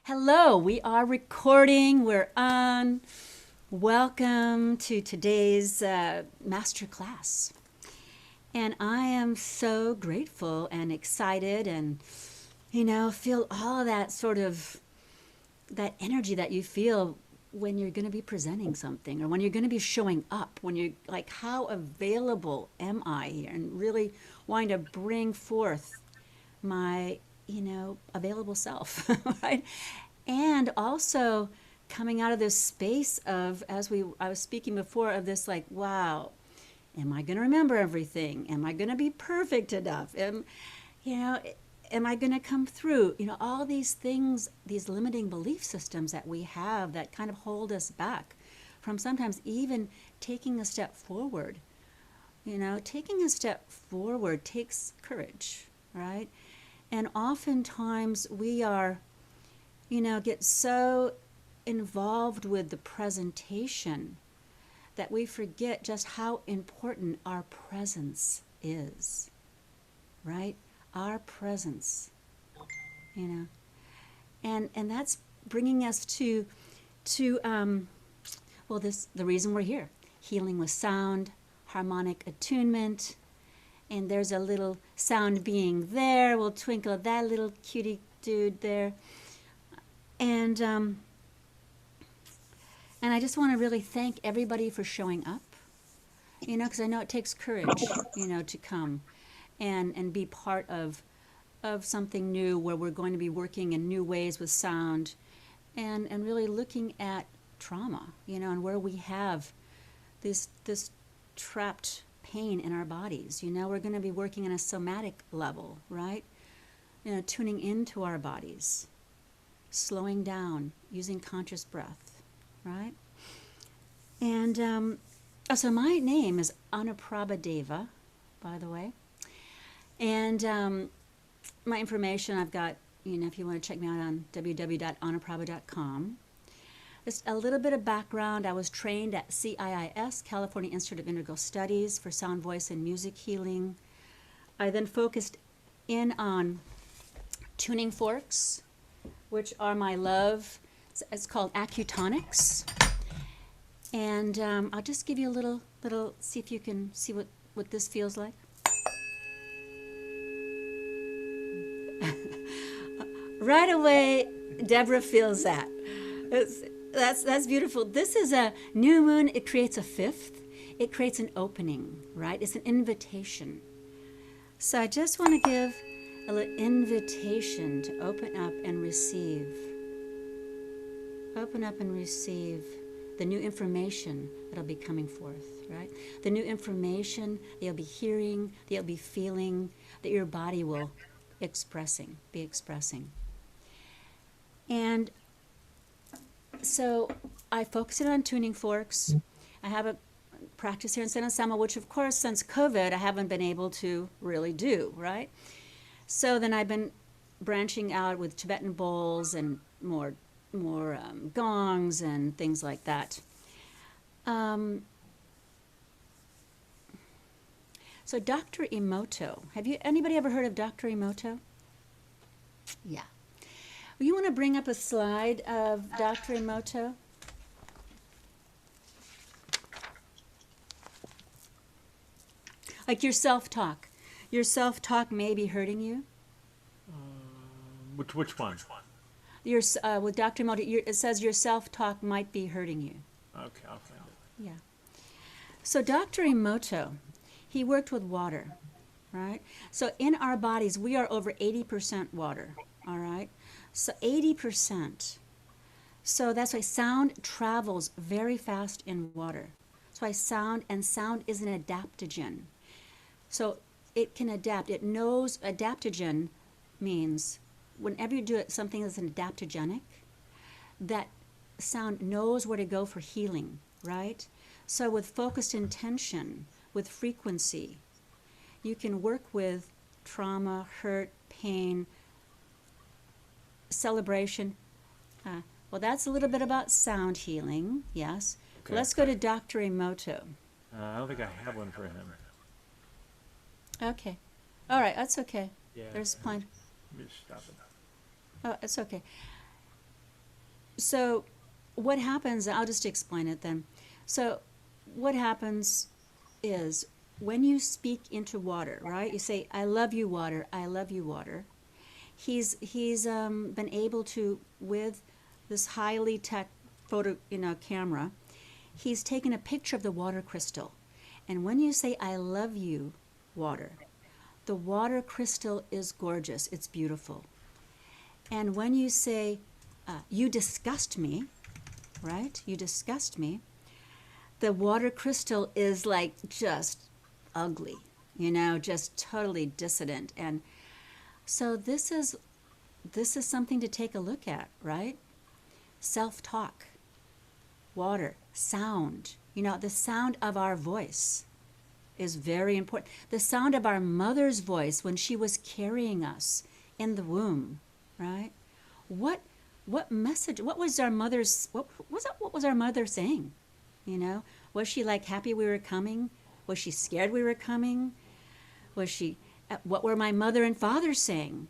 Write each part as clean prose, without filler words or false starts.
Hello, we are recording. We're on. Welcome to today's master class. And I am so grateful and excited and, feel all of that sort of that energy that you feel when you're going to be presenting something or when you're going to be showing up, when you're like, how available am I here? And really wanting to bring forth my, available self, right? And also coming out of this space of, I was speaking before, of this like, wow, am I going to remember everything? Am I going to be perfect enough? You know, am I going to come through? All these things, these limiting belief systems that we have that kind of hold us back from sometimes even taking a step forward. Taking a step forward takes courage, right? And oftentimes we are, get so involved with the presentation that we forget just how important our presence is, right? Our presence, you know, and that's bringing us to the reason we're here, healing with sound, harmonic attunement, and there's a little sound being there. We'll twinkle that little cutie dude there. And I just want to really thank everybody for showing up, because I know it takes courage, to come and be part of something new where we're going to be working in new ways with sound and really looking at trauma, and where we have this trapped pain in our bodies. We're going to be working on a somatic level, right? Tuning into our bodies, slowing down, using conscious breath, right? And so my name is Anuprabha Deva, by the way. And my information I've got, if you want to check me out on www.anuprabha.com. Just a little bit of background. I was trained at CIIS, California Institute of Integral Studies, for sound, voice, and music healing. I then focused in on tuning forks, which are my love. It's called acutonics. And I'll just give you a little, see if you can see what this feels like. Right away, Deborah feels that. That's beautiful. This is a new moon. It creates a fifth. It creates an opening, right? It's an invitation. So I just want to give a little invitation to open up and receive. Open up and receive the new information that'll be coming forth, right? The new information that you'll be hearing, that you'll be feeling, that your body will be expressing. And so I focus it on tuning forks. I have a practice here in San Anselmo, which of course since COVID I haven't been able to really do, right? So then I've been branching out with Tibetan bowls and more gongs and things like that. So Dr. Emoto, anybody ever heard of Dr. Emoto? Yeah. Well, you want to bring up a slide of Dr. Emoto? Like your self-talk. Your self-talk may be hurting you. Which one? With Dr. Emoto, it says your self-talk might be hurting you. Okay, I'll find it. Yeah. So Dr. Emoto, he worked with water, right? So in our bodies, we are over 80% water, all right? So 80%. So that's why sound travels very fast in water. That's why sound is an adaptogen. So it can adapt. It knows adaptogen means whenever you do something that's an adaptogenic, that sound knows where to go for healing, right? So with focused intention, with frequency, you can work with trauma, hurt, pain, celebration. Well, that's a little bit about sound healing, yes. Okay. Let's go to Dr. Emoto. I don't think I have one for him. Okay. All right, that's okay. Yeah. There's plenty. Let me stop it. Oh, it's okay. So what happens, I'll just explain it then. So what happens is when you speak into water, right? You say, I love you, water, I love you, water. He's been able to, with this highly tech photo, camera, he's taken a picture of the water crystal. And when you say, I love you, water, the water crystal is gorgeous. It's beautiful. And when you say, you disgust me, right? You disgust me. The water crystal is like just ugly, just totally dissident. And so this is something to take a look at, right? Self-talk, water, sound. The sound of our voice is very important. The sound of our mother's voice when she was carrying us in the womb, right? What message? What was our mother's? What was our mother saying? Was she like happy we were coming? Was she scared we were coming? Was she? What were my mother and father saying?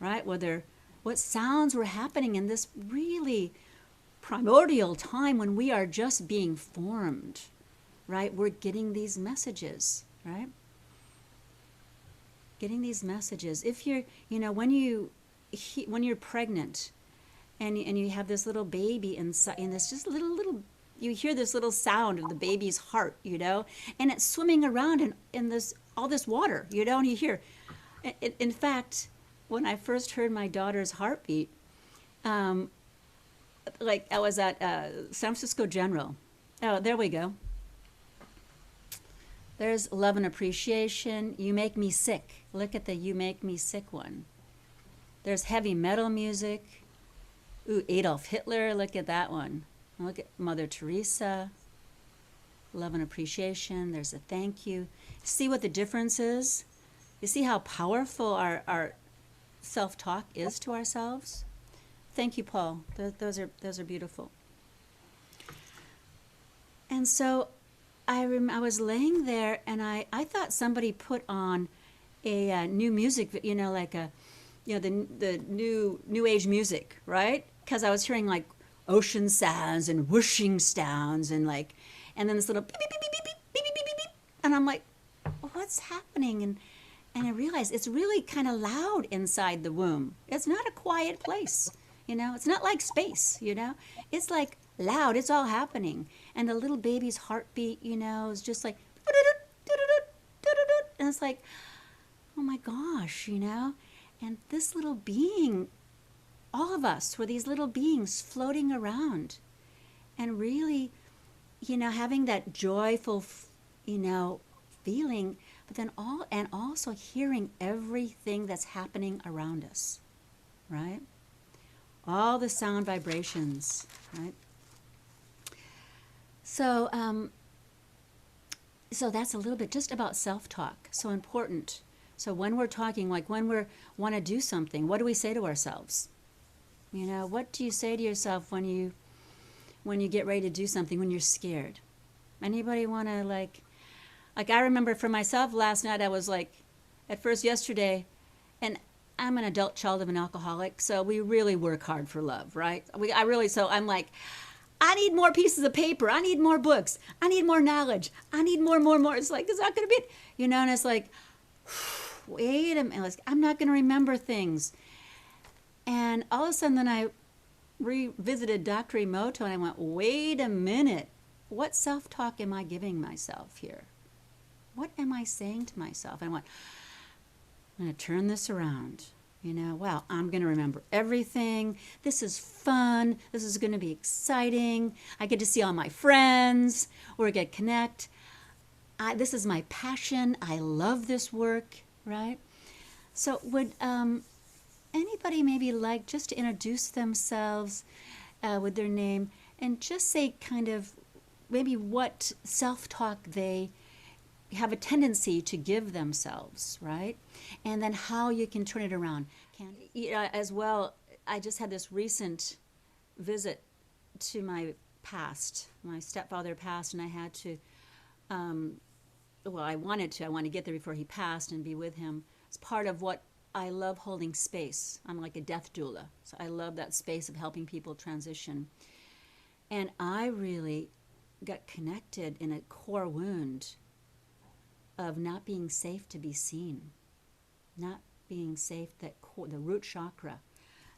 Right? What sounds were happening in this really primordial time when we are just being formed? Right? We're getting these messages, right? Getting these messages. If you're, when you're pregnant, and you have this little baby inside, and it's just little, you hear this little sound of the baby's heart, and it's swimming around in all this water, and you hear. In fact, when I first heard my daughter's heartbeat, like I was at San Francisco General. Oh, there we go. There's love and appreciation. You make me sick. Look at the you make me sick one. There's heavy metal music. Ooh, Adolf Hitler. Look at that one. Look at Mother Teresa. Love and appreciation. There's a thank you. See what the difference is? You see how powerful our self-talk is to ourselves? Thank you, Paul. Those are beautiful. And so I was laying there, and I thought somebody put on a new music, like the new age music, right? Because I was hearing like ocean sounds and whooshing sounds, and then this little beep beep beep beep beep beep beep beep beep, and I'm like, what's happening? And I realized it's really kind of loud inside the womb. It's not a quiet place, It's not like space, It's like loud. It's all happening. And the little baby's heartbeat, is just like, and it's like, oh my gosh, And this little being, all of us were these little beings floating around and really, having that joyful, feeling, but then also hearing everything that's happening around us, right? All the sound vibrations, right? So, so that's a little bit just about self-talk. So important. So when we're talking, like when we want to do something, what do we say to ourselves? What do you say to yourself when you get ready to do something, when you're scared? Anybody want to like I remember for myself last night, I was like, at first yesterday, and I'm an adult child of an alcoholic, so we really work hard for love, right? So I'm like, I need more pieces of paper. I need more books. I need more knowledge. I need more. It's like, it's not going to be it. And it's like, wait a minute. I'm not going to remember things. And all of a sudden, then I revisited Dr. Emoto, and I went, wait a minute. What self-talk am I giving myself here? What am I saying to myself? And I went, I'm going to turn this around. Wow, I'm going to remember everything. This is fun. This is going to be exciting. I get to see all my friends. We're going to connect. This is my passion. I love this work, right? So would anybody maybe like just to introduce themselves with their name and just say kind of maybe what self-talk they have a tendency to give themselves, right? And then how you can turn it around. As well, I just had this recent visit to my past. My stepfather passed, and I had to, I wanted to get there before he passed and be with him. It's part of what I love holding space. I'm like a death doula. So I love that space of helping people transition. And I really got connected in a core wound of not being safe to be seen, not being safe, that core, the root chakra,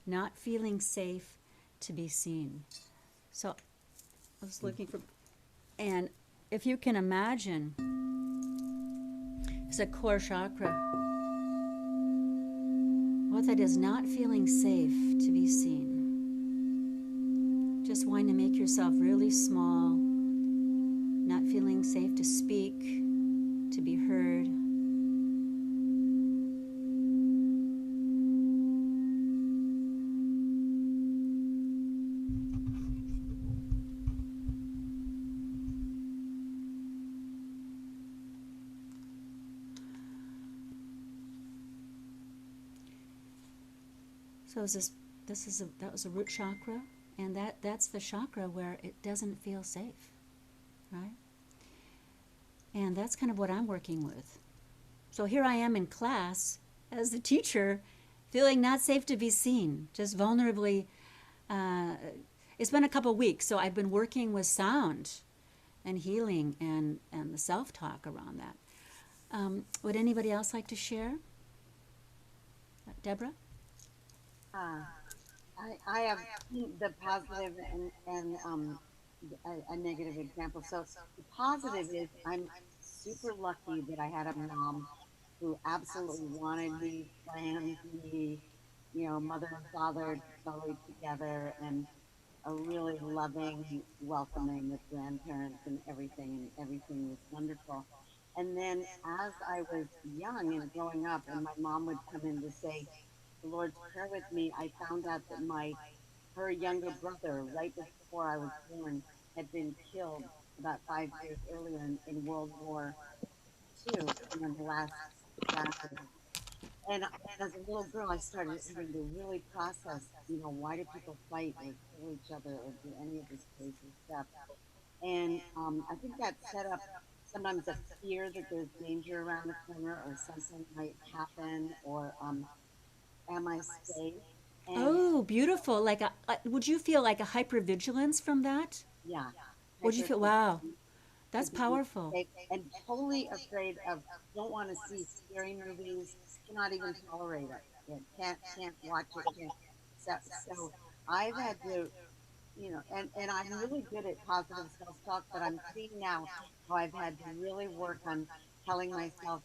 not feeling safe to be seen. So I was looking for, and if you can imagine, it's a core chakra. What that is, not feeling safe to be seen. Just wanting to make yourself really small, not feeling safe to speak, to be heard. So that was a root chakra, and that's the chakra where it doesn't feel safe, right? And that's kind of what I'm working with. So here I am in class as the teacher, feeling not safe to be seen, just vulnerably. It's been a couple weeks, so I've been working with sound and healing and the self-talk around that. Would anybody else like to share? Deborah? Uh, I have the positive and a negative example. So the positive is I'm super lucky that I had a mom who absolutely wanted me, planned me, mother and father totally together, and a really loving, welcoming with grandparents and everything was wonderful. And then as I was young and growing up, and my mom would come in to say the Lord's Prayer with me, I found out that her younger brother, right before I was born, had been killed about 5 years earlier in World War II, the last battle. And as a little girl, I started having to really process, why do people fight or kill each other or do any of this crazy stuff? And I think that set up sometimes a fear that there's danger around the corner or something might happen or am I safe? And Oh, beautiful. Would you feel like a hypervigilance from that? yeah, Would you hyper feel, wow, to that's be powerful. safe and totally afraid of, don't want to see scary movies, cannot even tolerate it. Yeah, can't watch it. Can't. So I've had to, and I'm really good at positive self-talk, but I'm seeing now how I've had to really work on telling myself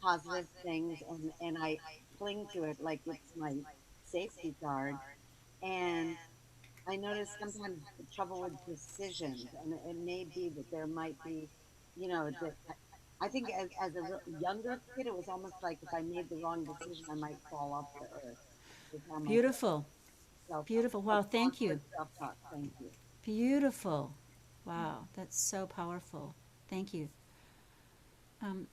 positive things and I cling to it like it's my safety guard. And I notice sometimes the trouble with decisions, and it may be that there might be, that I think as a younger kid, it was almost like if I made the wrong decision, I might fall off the earth. Is how my Beautiful. self, Beautiful. a Wow, thank you. positive self-talk. Thank you. Beautiful. Wow, that's so powerful. Thank you. Um,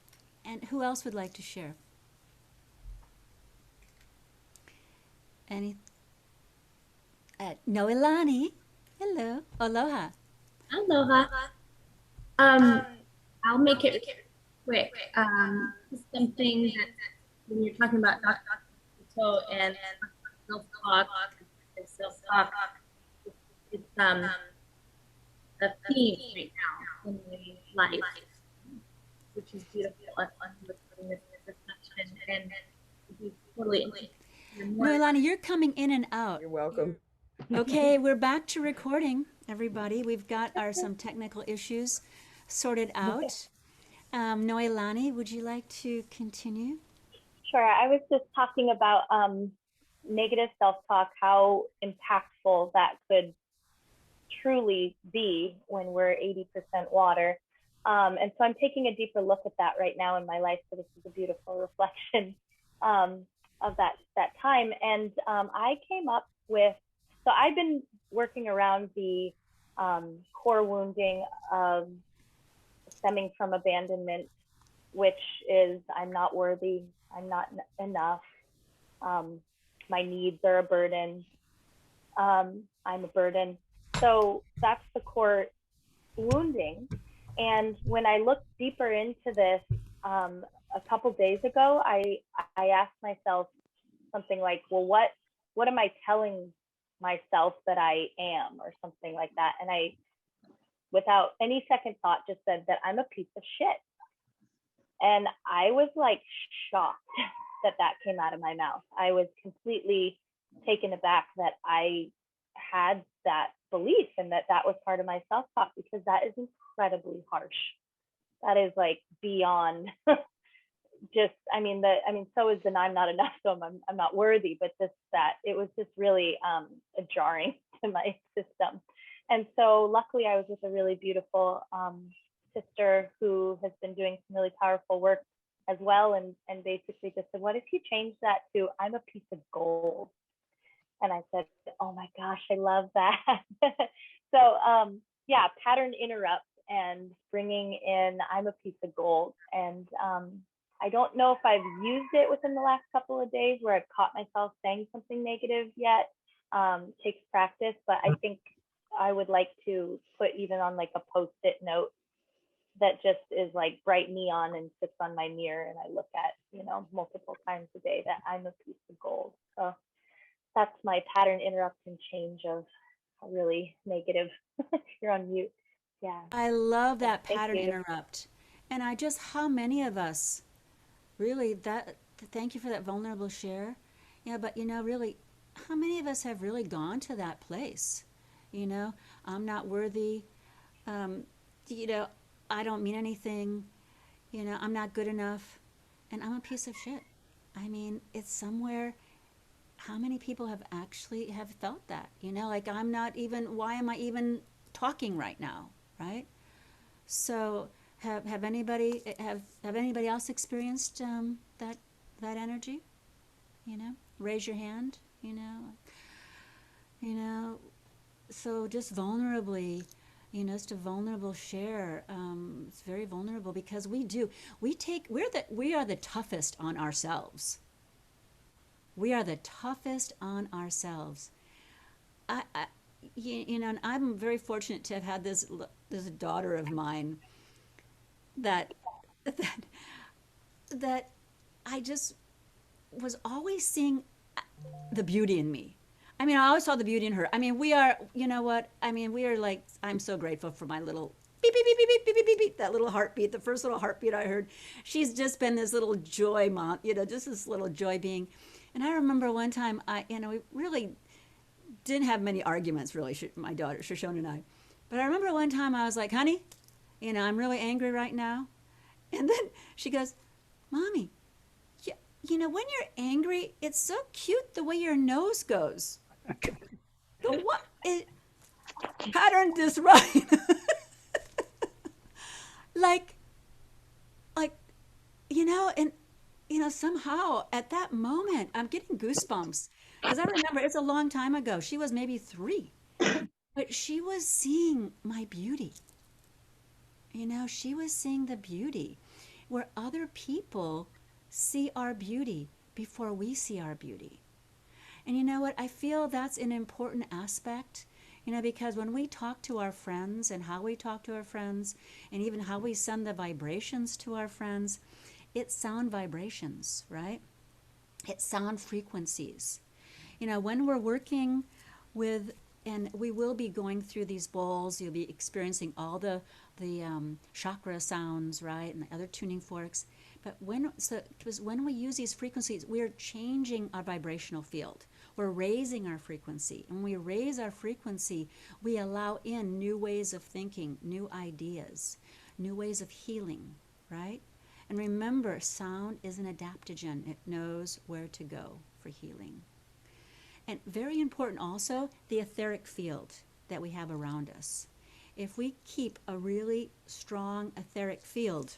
and who else would like to share? Any? Noelani. Hello. Aloha. Aloha. Um, I'll make it quick. Something that when you're talking about Dr. and self-talk, self-talk, it's a theme right now in my life, which is beautiful. I'm listening to this discussion and be totally interested in more. Noelani, you're coming in and out. You're welcome. Okay, we're back to recording, everybody. We've got some technical issues sorted out. Noelani, would you like to continue? Sure. I was just talking about negative self-talk, how impactful that could truly be when we're 80% water. And so I'm taking a deeper look at that right now in my life. So this is a beautiful reflection of that time. And I came up with, so I've been working around the core wounding of stemming from abandonment, which is I'm not worthy, I'm not enough, my needs are a burden, I'm a burden. So that's the core wounding. And when I looked deeper into this a couple days ago, I asked myself, something like, well, what am I telling myself that I am, or something like that. And I, without any second thought, just said that I'm a piece of shit. And I was like shocked that that came out of my mouth. I was completely taken aback that I had that belief and that that was part of my self-talk, because that is incredibly harsh. That is like beyond just, so is the I'm not enough, so I'm not worthy, but just that it was just really jarring to my system. And so luckily I was with a really beautiful sister who has been doing some really powerful work as well, and basically just said, what if you change that to I'm a piece of gold? And I said, oh my gosh, I love that. So yeah, pattern interrupt and bringing in I'm a piece of gold. And I don't know if I've used it within the last couple of days where I've caught myself saying something negative yet. Takes practice, but I think I would like to put even on like a post-it note that just is like bright neon and sits on my mirror, and I look at, multiple times a day, that I'm a piece of gold. So that's my pattern interrupt and change of a really negative. You're on mute. Yeah. I love that Thank pattern you. interrupt. And how many of us really, thank you for that vulnerable share. Yeah, but really, how many of us have really gone to that place? I'm not worthy. Um, I don't mean anything. I'm not good enough. And I'm a piece of shit. I mean, it's somewhere. How many people have felt that? Like I'm not even, why am I even talking right now? Right? So have anybody else experienced that energy? Raise your hand. You know. So just vulnerably, just a vulnerable share. It's very vulnerable because we are the toughest on ourselves. We are the toughest on ourselves. I and I'm very fortunate to have had this daughter of mine that that that I just was always seeing the beauty in me. I mean, I always saw the beauty in her. I mean, we are, you know what? I mean, we are like, I'm so grateful for my little beep, beep, beep, beep, beep, beep, beep, beep, that little heartbeat, the first little heartbeat I heard. She's just been this little joy mom, just this little joy being. And I remember one time, we really didn't have many arguments, really, my daughter, Shoshone and I. But I remember one time I was like, honey, I'm really angry right now. And then she goes, Mommy, when you're angry, it's so cute the way your nose goes. The what? Pattern disrupt. like, like, and somehow at that moment, I'm getting goosebumps because I remember it's a long time ago. She was maybe 3, but she was seeing my beauty. She was seeing the beauty where other people see our beauty before we see our beauty. And you know what? I feel that's an important aspect, because when we talk to our friends and how we talk to our friends and even how we send the vibrations to our friends, it's sound vibrations, right? It's sound frequencies. When we're working with, and we will be going through these bowls, you'll be experiencing all the chakra sounds, right, and the other tuning forks. But when we use these frequencies, we're changing our vibrational field. We're raising our frequency. And when we raise our frequency, we allow in new ways of thinking, new ideas, new ways of healing, right? And remember, sound is an adaptogen. It knows where to go for healing. And very important also, the etheric field that we have around us. If we keep a really strong etheric field,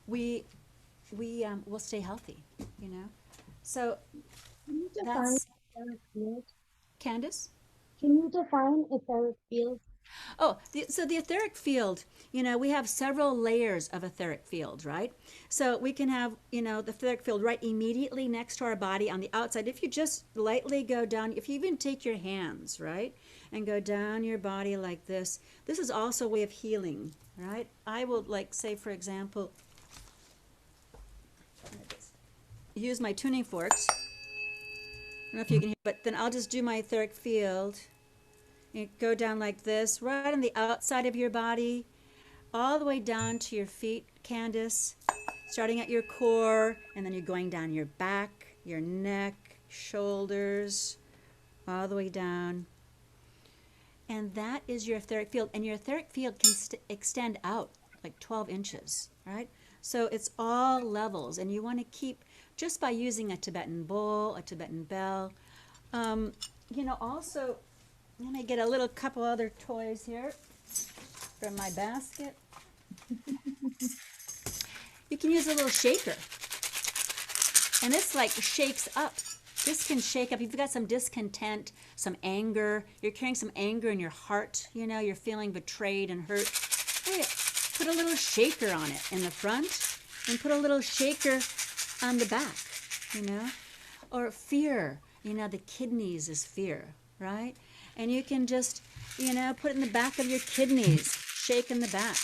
we will stay healthy, So Can you define that's etheric field? Candace. Can you define etheric field? Oh, so the etheric field, we have several layers of etheric field, right? So we can have, the etheric field right immediately next to our body on the outside. If you just lightly go down, if you even take your hands, right, and go down your body like this is also a way of healing, right? I will, like, say, for example, use my tuning forks. I don't know if you can hear, but then I'll just do my etheric field. And go down like this, right on the outside of your body, all the way down to your feet, Candace, starting at your core, and then you're going down your back, your neck, shoulders, all the way down. And that is your etheric field. And your etheric field can extend out like 12 inches, right? So it's all levels. And you want to keep, just by using a Tibetan bowl, a Tibetan bell, also, let me get a little couple other toys here from my basket. You can use a little shaker. And this like shakes up. This can shake up. If you've got some discontent, some anger, you're carrying some anger in your heart, you're feeling betrayed and hurt. Hey, put a little shaker on it in the front and put a little shaker on the back, Or fear, the kidneys is fear, right? And you can just, put it in the back of your kidneys, shake in the back.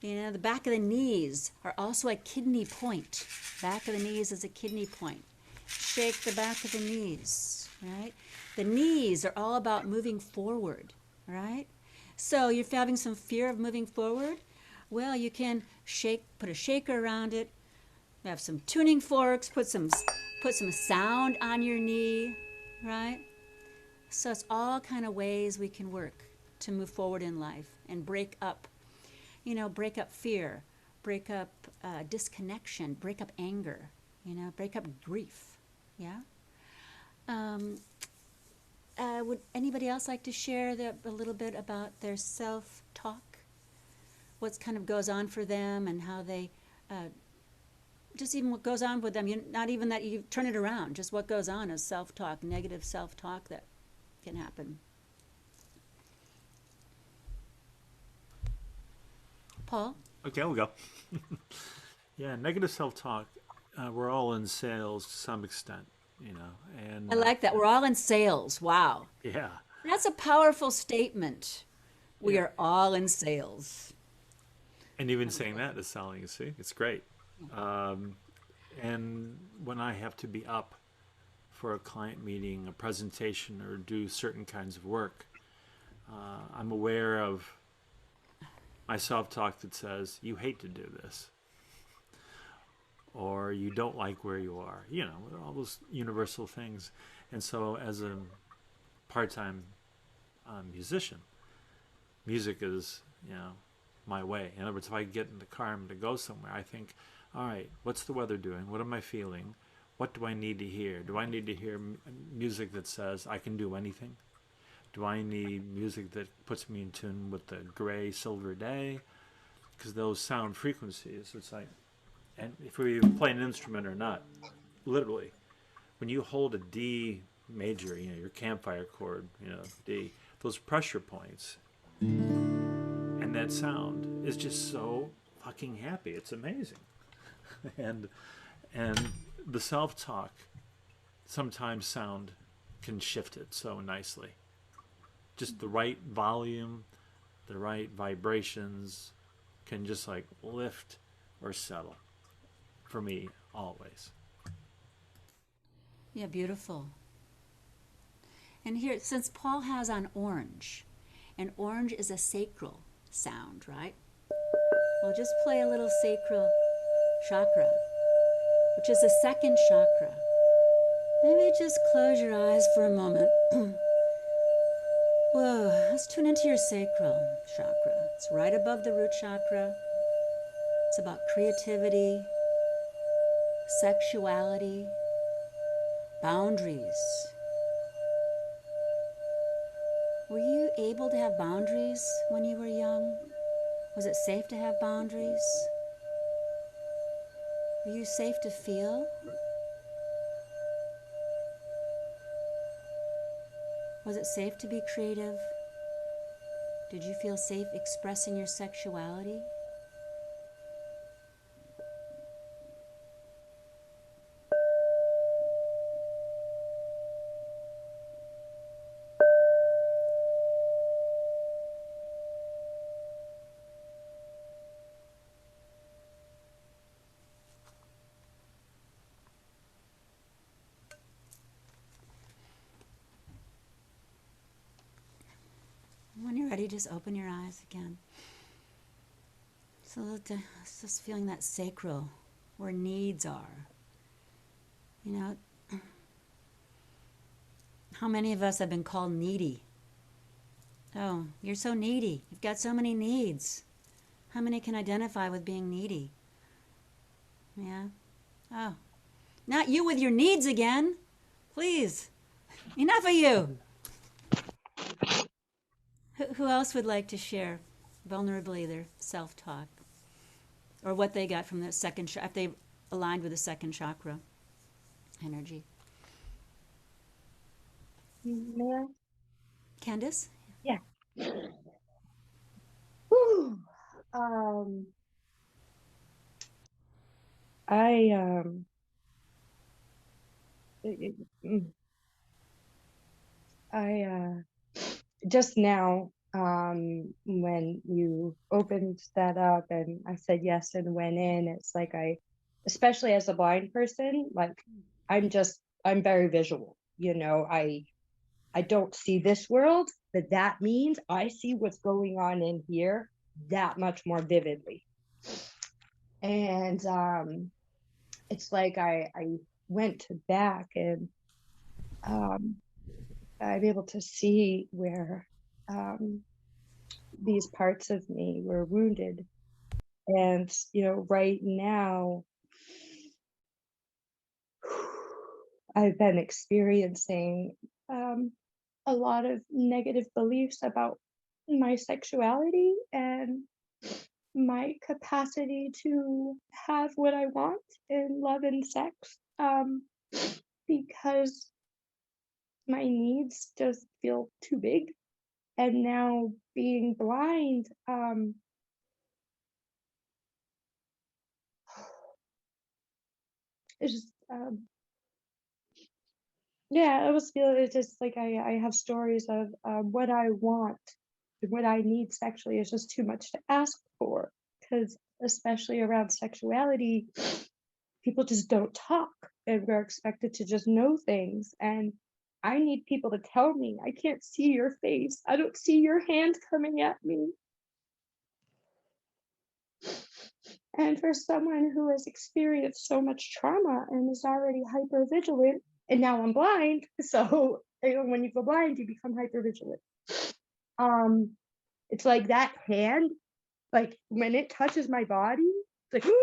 The back of the knees are also a kidney point. Back of the knees is a kidney point. Shake the back of the knees, right? The knees are all about moving forward, right? So you're having some fear of moving forward? Well, you can put a shaker around it, have some tuning forks, put some sound on your knee, right? So it's all kind of ways we can work to move forward in life and break up fear, break up disconnection, break up anger, break up grief, yeah? Would anybody else like to share a little bit about their self-talk? What kind of goes on for them and how they, just even what goes on with them, not even that you turn it around, just what goes on as self-talk, negative self-talk that can happen. Paul? Okay, I'll go. Yeah, negative self-talk. We're all in sales to some extent, and I like that. We're all in sales. Wow. yeah, That's a powerful statement. We Yeah. are all in sales. and even saying that is selling. You see, it's great. And when I have to be up for a client meeting, a presentation, or do certain kinds of work, I'm aware of my self-talk that says, you hate to do this, or you don't like where you are, all those universal things. And so as a part-time musician, music is, my way. In other words, if I get in the car and I'm going to go somewhere, I think, all right, what's the weather doing? What am I feeling? What do I need to hear? Do I need to hear music that says I can do anything? Do I need music that puts me in tune with the gray, silver day? Because those sound frequencies, it's like, and if we play an instrument or not, literally, when you hold a D major, your campfire chord, D, those pressure points, and that sound is just so fucking happy. It's amazing. and the self-talk, sometimes sound can shift it so nicely. Just the right volume, the right vibrations can just like lift or settle. For me, always. Yeah, beautiful. And here, since Paul has on orange, and orange is a sacral sound, right? We'll just play a little sacral chakra, which is the second chakra. Maybe just close your eyes for a moment. Whoa, let's tune into your sacral chakra. It's right above the root chakra. It's about creativity, sexuality, boundaries. Were you able to have boundaries when you were young? Was it safe to have boundaries? Were you safe to feel? Was it safe to be creative? Did you feel safe expressing your sexuality? ready, just open your eyes again. So it's just feeling that sacral, where needs are. You know, how many of us have been called needy? Oh, you're so needy. You've got so many needs. How many can identify with being needy? Yeah? Oh, not you with your needs again. Please. Enough of you. Who else would like to share vulnerably their self-talk? Or what they got from the second chakra, if they aligned with the second chakra energy. May I? Candace? Yeah. Whew. I mm, just now, when you opened that up and I said yes and went in, it's like especially as a blind person, like I'm very visual. I don't see this world, but that means I see what's going on in here that much more vividly. And it's like I went back and I'm able to see where these parts of me were wounded. And, right now, I've been experiencing a lot of negative beliefs about my sexuality and my capacity to have what I want in love and sex, because my needs just feel too big. And now being blind, it's just, yeah, it's just like I have stories of what I want, what I need sexually is just too much to ask for. Because especially around sexuality, people just don't talk and we're expected to just know things. And I need people to tell me, I can't see your face. I don't see your hand coming at me. And for someone who has experienced so much trauma and is already hyper vigilant, and now I'm blind, so when you go blind, you become hyper vigilant. It's like that hand, like when it touches my body, it's like,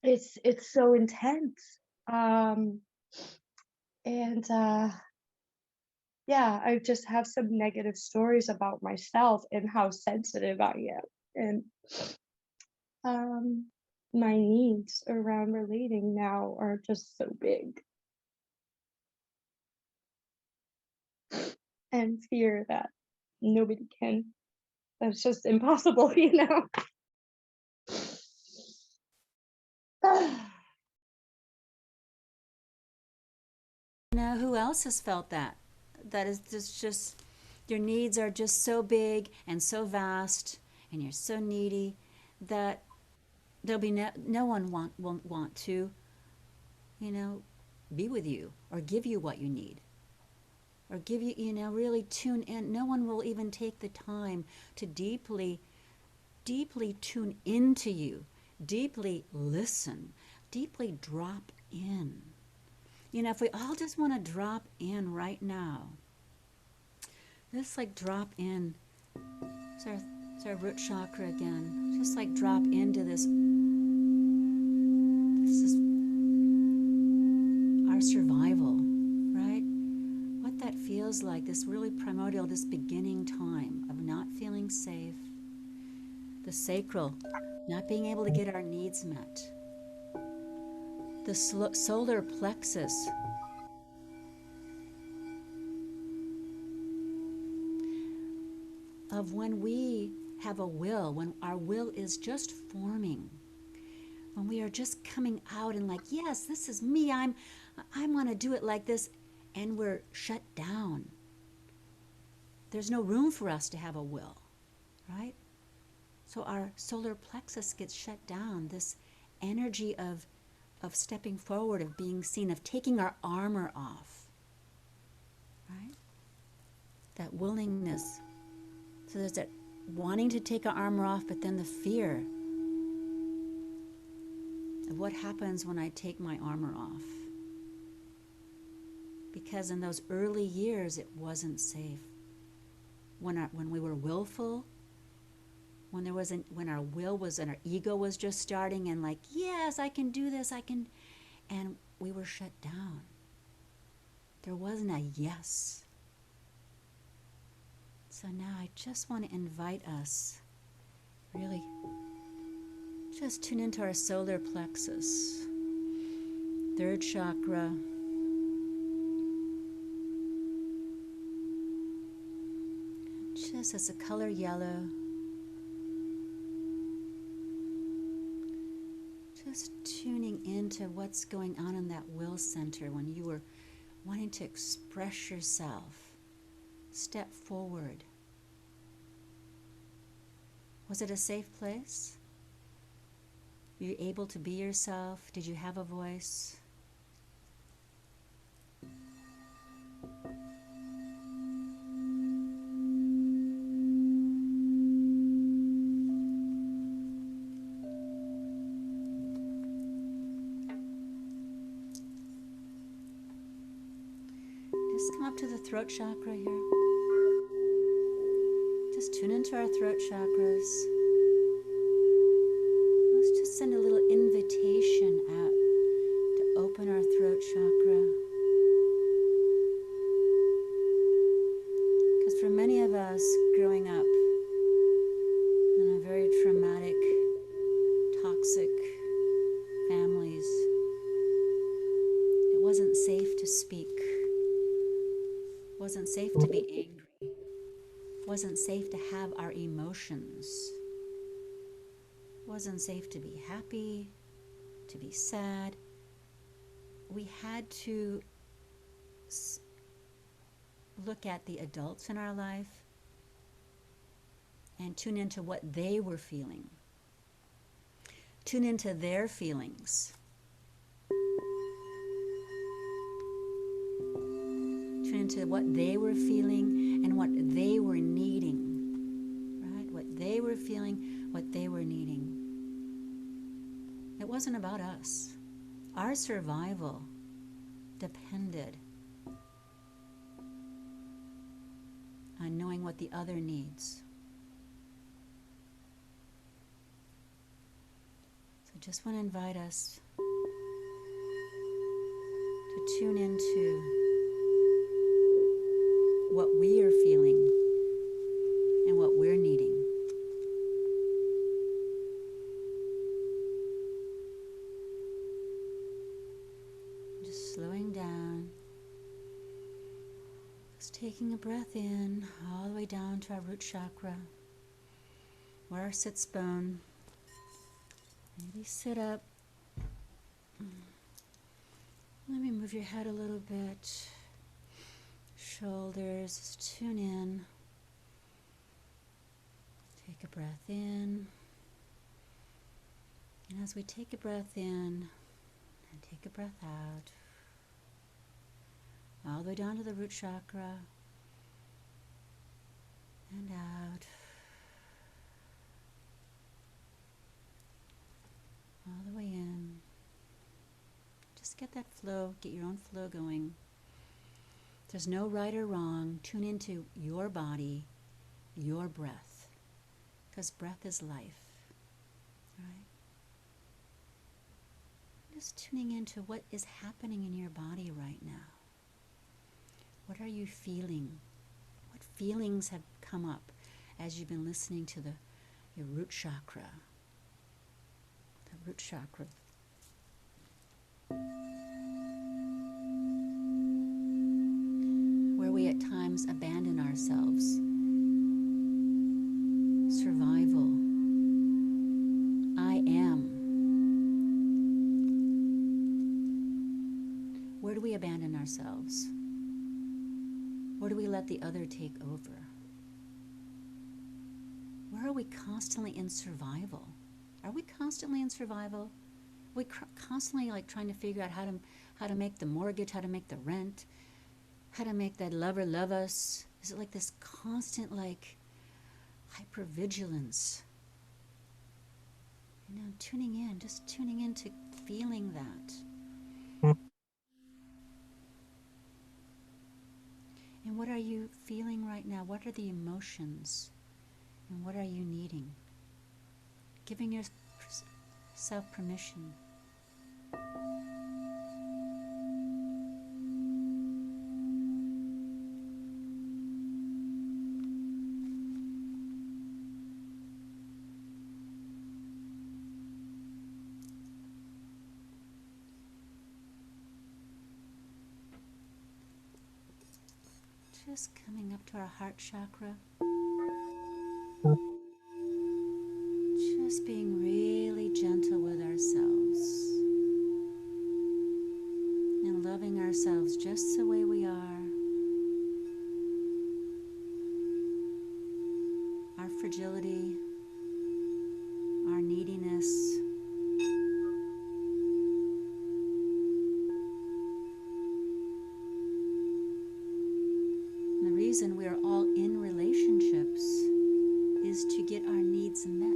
it's so intense. And yeah, I just have some negative stories about myself and how sensitive I am. And my needs around relating now are just so big. And fear that nobody can. That's just impossible, Who else has felt that? That is just your needs are just so big and so vast, and you're so needy that there'll be no one won't want to, be with you or give you what you need, or give you, really tune in. No one will even take the time to deeply tune into you, deeply listen, deeply drop in. If we all just want to drop in right now, just like drop in. It's our root chakra again. Just like drop into this. This is our survival, right? What that feels like, this really primordial, this beginning time of not feeling safe, the sacral, not being able to get our needs met, the solar plexus, of when we have a will, when our will is just forming, when we are just coming out and like, yes, this is me, I want to do it like this, and we're shut down. There's no room for us to have a will, right? So our solar plexus gets shut down, this energy of stepping forward, of being seen, of taking our armor off, right? that willingness. So there's that wanting to take our armor off, but then the fear of what happens when I take my armor off. Because in those early years, it wasn't safe. When we were willful, when our will was and our ego was just starting, and like, yes, I can do this, and we were shut down. There wasn't a yes. So now I just want to invite us, really, just tune into our solar plexus, third chakra. Just as the color yellow, just tuning into what's going on in that will center when you were wanting to express yourself, step forward. Was it a safe place? Were you able to be yourself? Did you have a voice? Just come up to the throat chakra here. Just tune into our throat chakras. Let's just send a little invitation out to open our throat chakra. Because for many of us growing up in a very traumatic, toxic families, it wasn't safe to speak. It wasn't safe to be angry. It wasn't safe to have our emotions. It wasn't safe to be happy, to be sad. We had to look at the adults in our life and tune into what they were feeling. Tune into their feelings. Tune into what they were feeling and what they were needing, right? What they were feeling, what they were needing. It wasn't about us. Our survival depended on knowing what the other needs. So I just want to invite us to tune into what we are feeling and what we're needing. Just slowing down, just taking a breath in all the way down to our root chakra, where our sits bone. Maybe sit up. Let me move your head a little bit. Shoulders, just tune in. Take a breath in. And as we take a breath in and take a breath out, all the way down to the root chakra and out. All the way in. Just get that flow, get your own flow going. There's no right or wrong. Tune into your body, your breath, because breath is life, right? Just tuning into what is happening in your body right now. What are you feeling? What feelings have come up as you've been listening to your root chakra? The root chakra. Where we at times abandon ourselves. Survival. I am. Where do we abandon ourselves? Where do we let the other take over? Where are we constantly in survival? Are we constantly in survival? Are we constantly like trying to figure out how to make the mortgage, how to make the rent, how to make that lover love us? Is it like this constant, like, hypervigilance? You know, tuning in, just tuning into feeling that. And what are you feeling right now? What are the emotions? And what are you needing? Giving yourself permission. Just coming up to our heart chakra. Just being really gentle with ourselves. And loving ourselves just the way we are. Our fragility, our neediness. And the reason we are all in relationships is to get our needs met.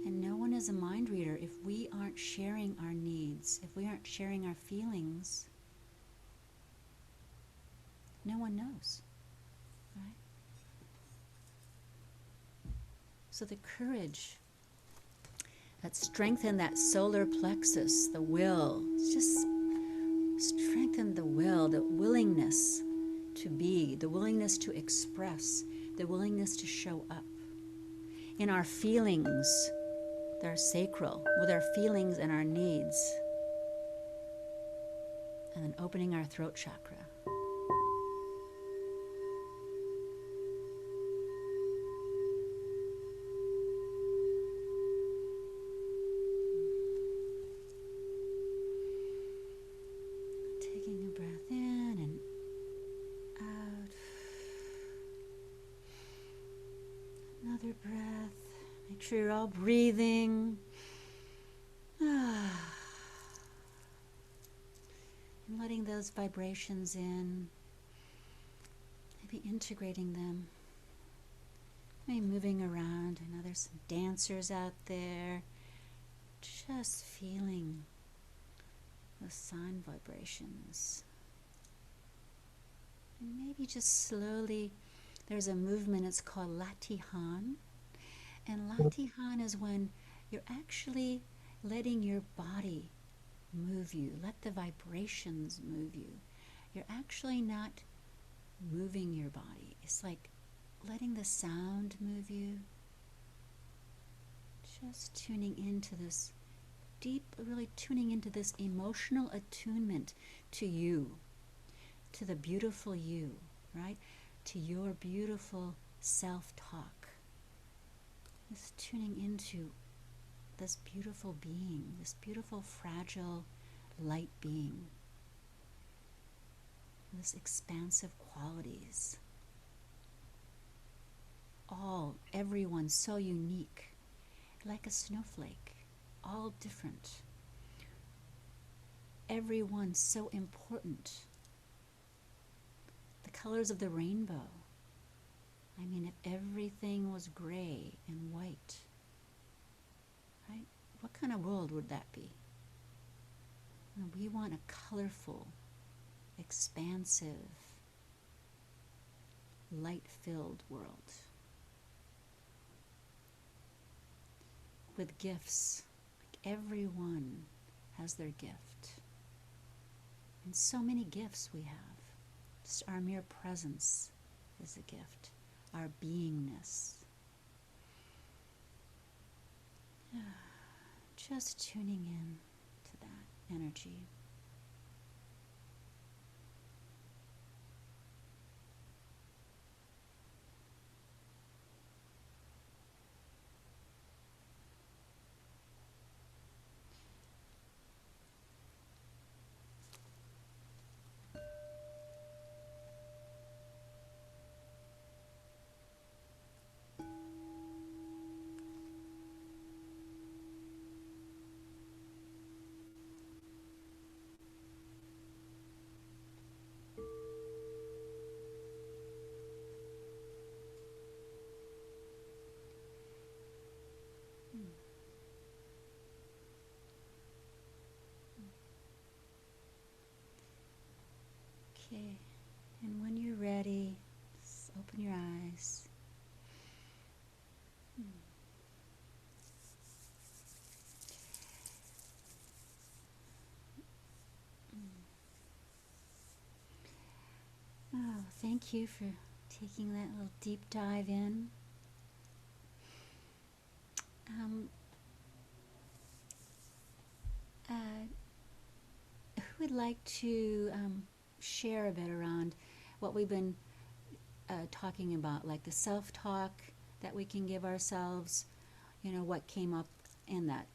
And no one is a mind reader if we aren't sharing our needs, if we aren't sharing our feelings. No one knows, right? So the courage that strengthen that solar plexus, the will, just strengthen the will, the willingness to be, the willingness to express, the willingness to show up. In our feelings, they're sacral, with our feelings and our needs. And then opening our throat chakra. Taking a breath in and out. Another breath. Make sure you're all breathing. And letting those vibrations in. Maybe integrating them. Maybe moving around. I know there's some dancers out there. Just feeling the sound vibrations. And maybe just slowly, there's a movement, it's called Latihan. And Latihan is when you're actually letting your body move you. Let the vibrations move you. You're actually not moving your body. It's like letting the sound move you. Just tuning into this deep, really tuning into this emotional attunement to you, to the beautiful you, right? To your beautiful self-talk. Just tuning into this beautiful being, this beautiful, fragile, light being, this expansive qualities. Everyone so unique, like a snowflake, all different. Everyone so important. The colors of the rainbow. I mean, if everything was gray and white, right? What kind of world would that be? And we want a colorful, expansive, light-filled world. With gifts. Like everyone has their gift. And so many gifts we have. Just our mere presence is a gift. Our beingness. Just tuning in to that energy. Okay, and when you're ready, just open your eyes. Oh, thank you for taking that little deep dive in. Um, uh, who would like to share a bit around what we've been talking about, like the self talk that we can give ourselves? You know, what came up in that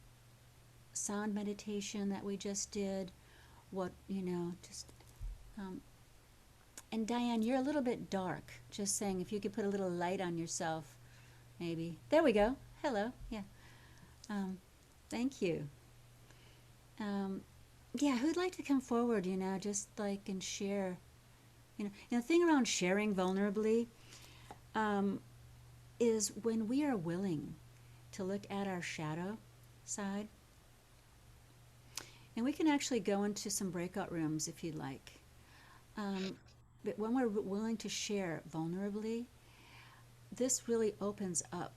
sound meditation that we just did? What, just. Um, and Diane, you're a little bit dark. Just saying, if you could put a little light on yourself, maybe. There we go. Hello. Yeah. Um, thank you. Um, yeah, who'd like to come forward, just like and share? The thing around sharing vulnerably um, is when we are willing to look at our shadow side. And we can actually go into some breakout rooms if you'd like. But when we're willing to share vulnerably, this really opens up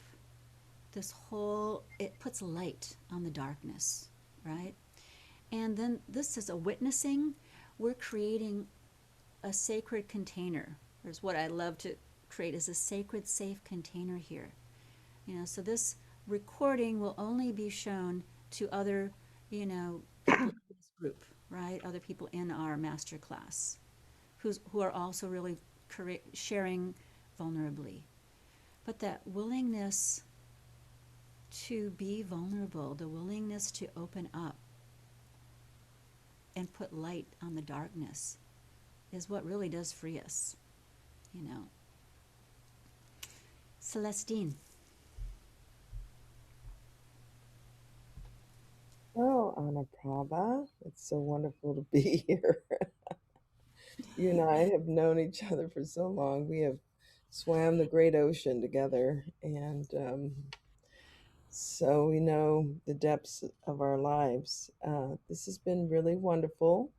it puts light on the darkness, right? And then this is a witnessing. We're creating a sacred container. There's what I love to create is a sacred, safe container here. So this recording will only be shown to other, people in this group, right? Other people in our master class who are also really sharing vulnerably. But that willingness to be vulnerable, the willingness to open up and put light on the darkness is what really does free us, you know. Celestine. Oh, Anuprabha, it's so wonderful to be here. You and I have known each other for so long. We have swam the great ocean together, and so we know the depths of our lives. This has been really wonderful.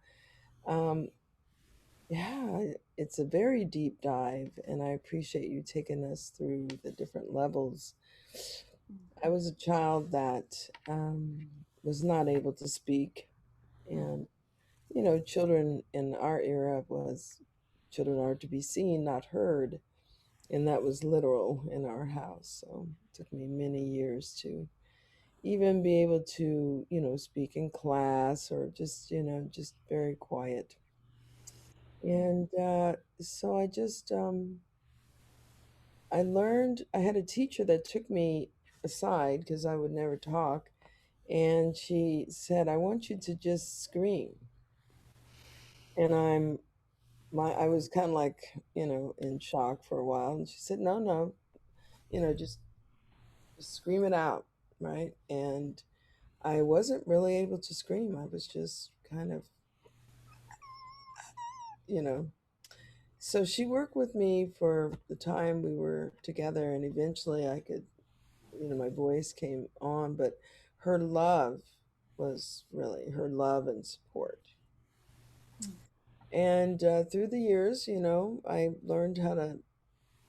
Um, yeah, it's a very deep dive, and I appreciate you taking us through the different levels. I was a child that was not able to speak, and children in our era was children are to be seen, not heard, and that was literal in our house. So it took me many years to even be able to, speak in class or just, just very quiet. And so I learned, I had a teacher that took me aside because I would never talk. And she said, I want you to just scream. And I was kind of like, in shock for a while. And she said, no, no, just scream it out. Right. And I wasn't really able to scream. I was just kind of, you know. So she worked with me for the time we were together. And eventually I could, my voice came on. But her love was really her love and support. And through the years, I learned how to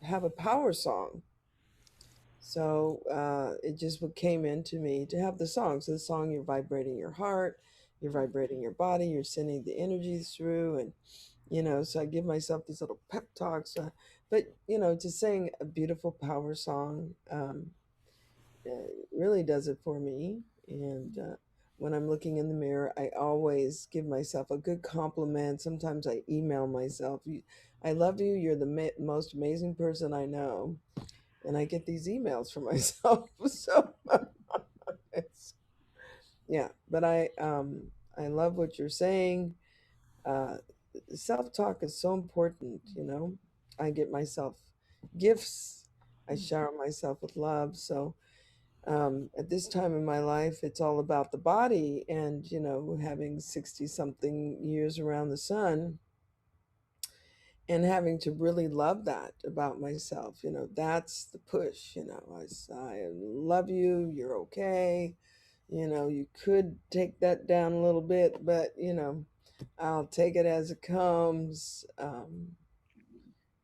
have a power song. So it just what came into me to have the song. So the song, you're vibrating your heart, you're vibrating your body, you're sending the energies through, and so I give myself these little pep talks. But to sing a beautiful power song really does it for me. And when I'm looking in the mirror, I always give myself a good compliment. Sometimes I email myself, "I love you. You're the most amazing person I know." And I get these emails from myself. So it's yeah, but I love what you're saying. Uh, Self-talk is so important. I get myself gifts. I shower myself with love. So at this time in my life, it's all about the body, and having 60 something years around the sun and having to really love that about myself. That's the push. I love you, you're okay. You could take that down a little bit, but I'll take it as it comes.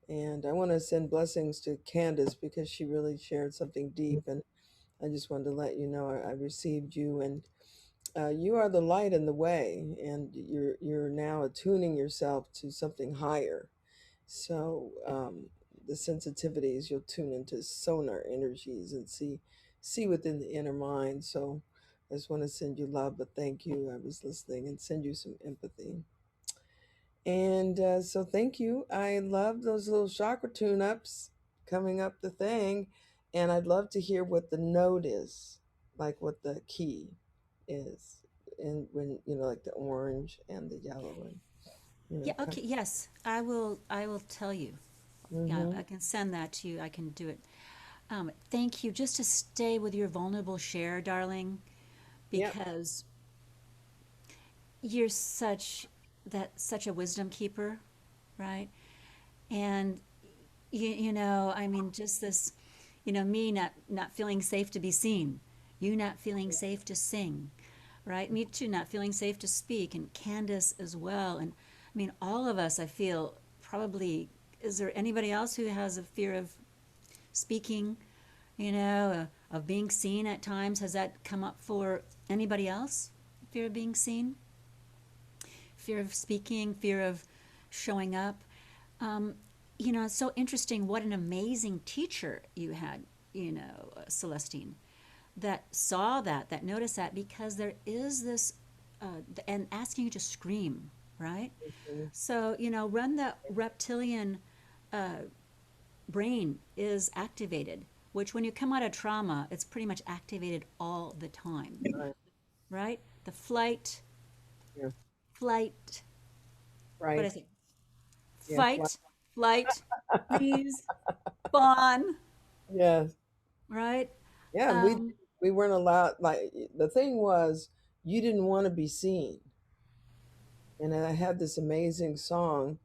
And I want to send blessings to Candace because she really shared something deep. And I just wanted to let you know I received you, and you are the light in the way, and you're now attuning yourself to something higher. So the sensitivities, you'll tune into sonar energies and see within the inner mind. So I just want to send you love, but thank you. I was listening and send you some empathy. And so thank you. I love those little chakra tune ups coming up the thing. And I'd love to hear what the note is, like what the key is. And when, like the orange and the yellow and, Yeah, come. okay, yes, I will tell you. Yeah, Mm-hmm. I can send that to you. I can do it. Thank you. Just to stay with your vulnerable share, darling, Yep. because you're such a wisdom keeper, right? And I mean, just this, me not feeling safe to be seen, you not feeling safe to sing, right? Me too, not feeling safe to speak, and Candace as well. And I mean, all of us, I feel probably. Is there anybody else who has a fear of speaking? Of being seen at times. Has that come up for anybody else? Fear of being seen, fear of speaking, fear of showing up. Um, it's so interesting what an amazing teacher you had, Celestine, that saw that noticed that, because there is this, and asking you to scream, right? Mhm. So, when the reptilian brain is activated, which when you come out of trauma, it's pretty much activated all the time, Right. right? The Yeah. flight, what Right. is it? Yeah. Fight, flight, freeze, fawn, Yes. right? Yeah. And we Um, we weren't allowed. Like the thing was, you didn't want to be seen. And I had this amazing song.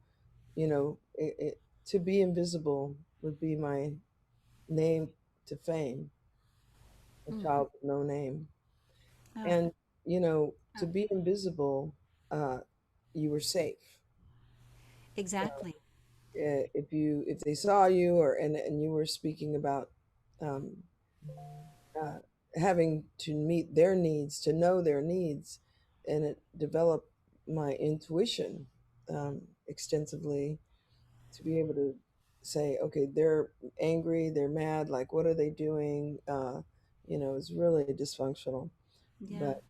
To be invisible would be my name to fame. A mm, child with no name. oh, And oh, to be invisible, uh, you were safe. So exactly. if they saw you, and you were speaking about um, uh, having to meet their needs, to know their needs, and it developed my intuition extensively to be able to say, okay, they're angry, they're mad, like what are they doing? It's really dysfunctional. Yeah. But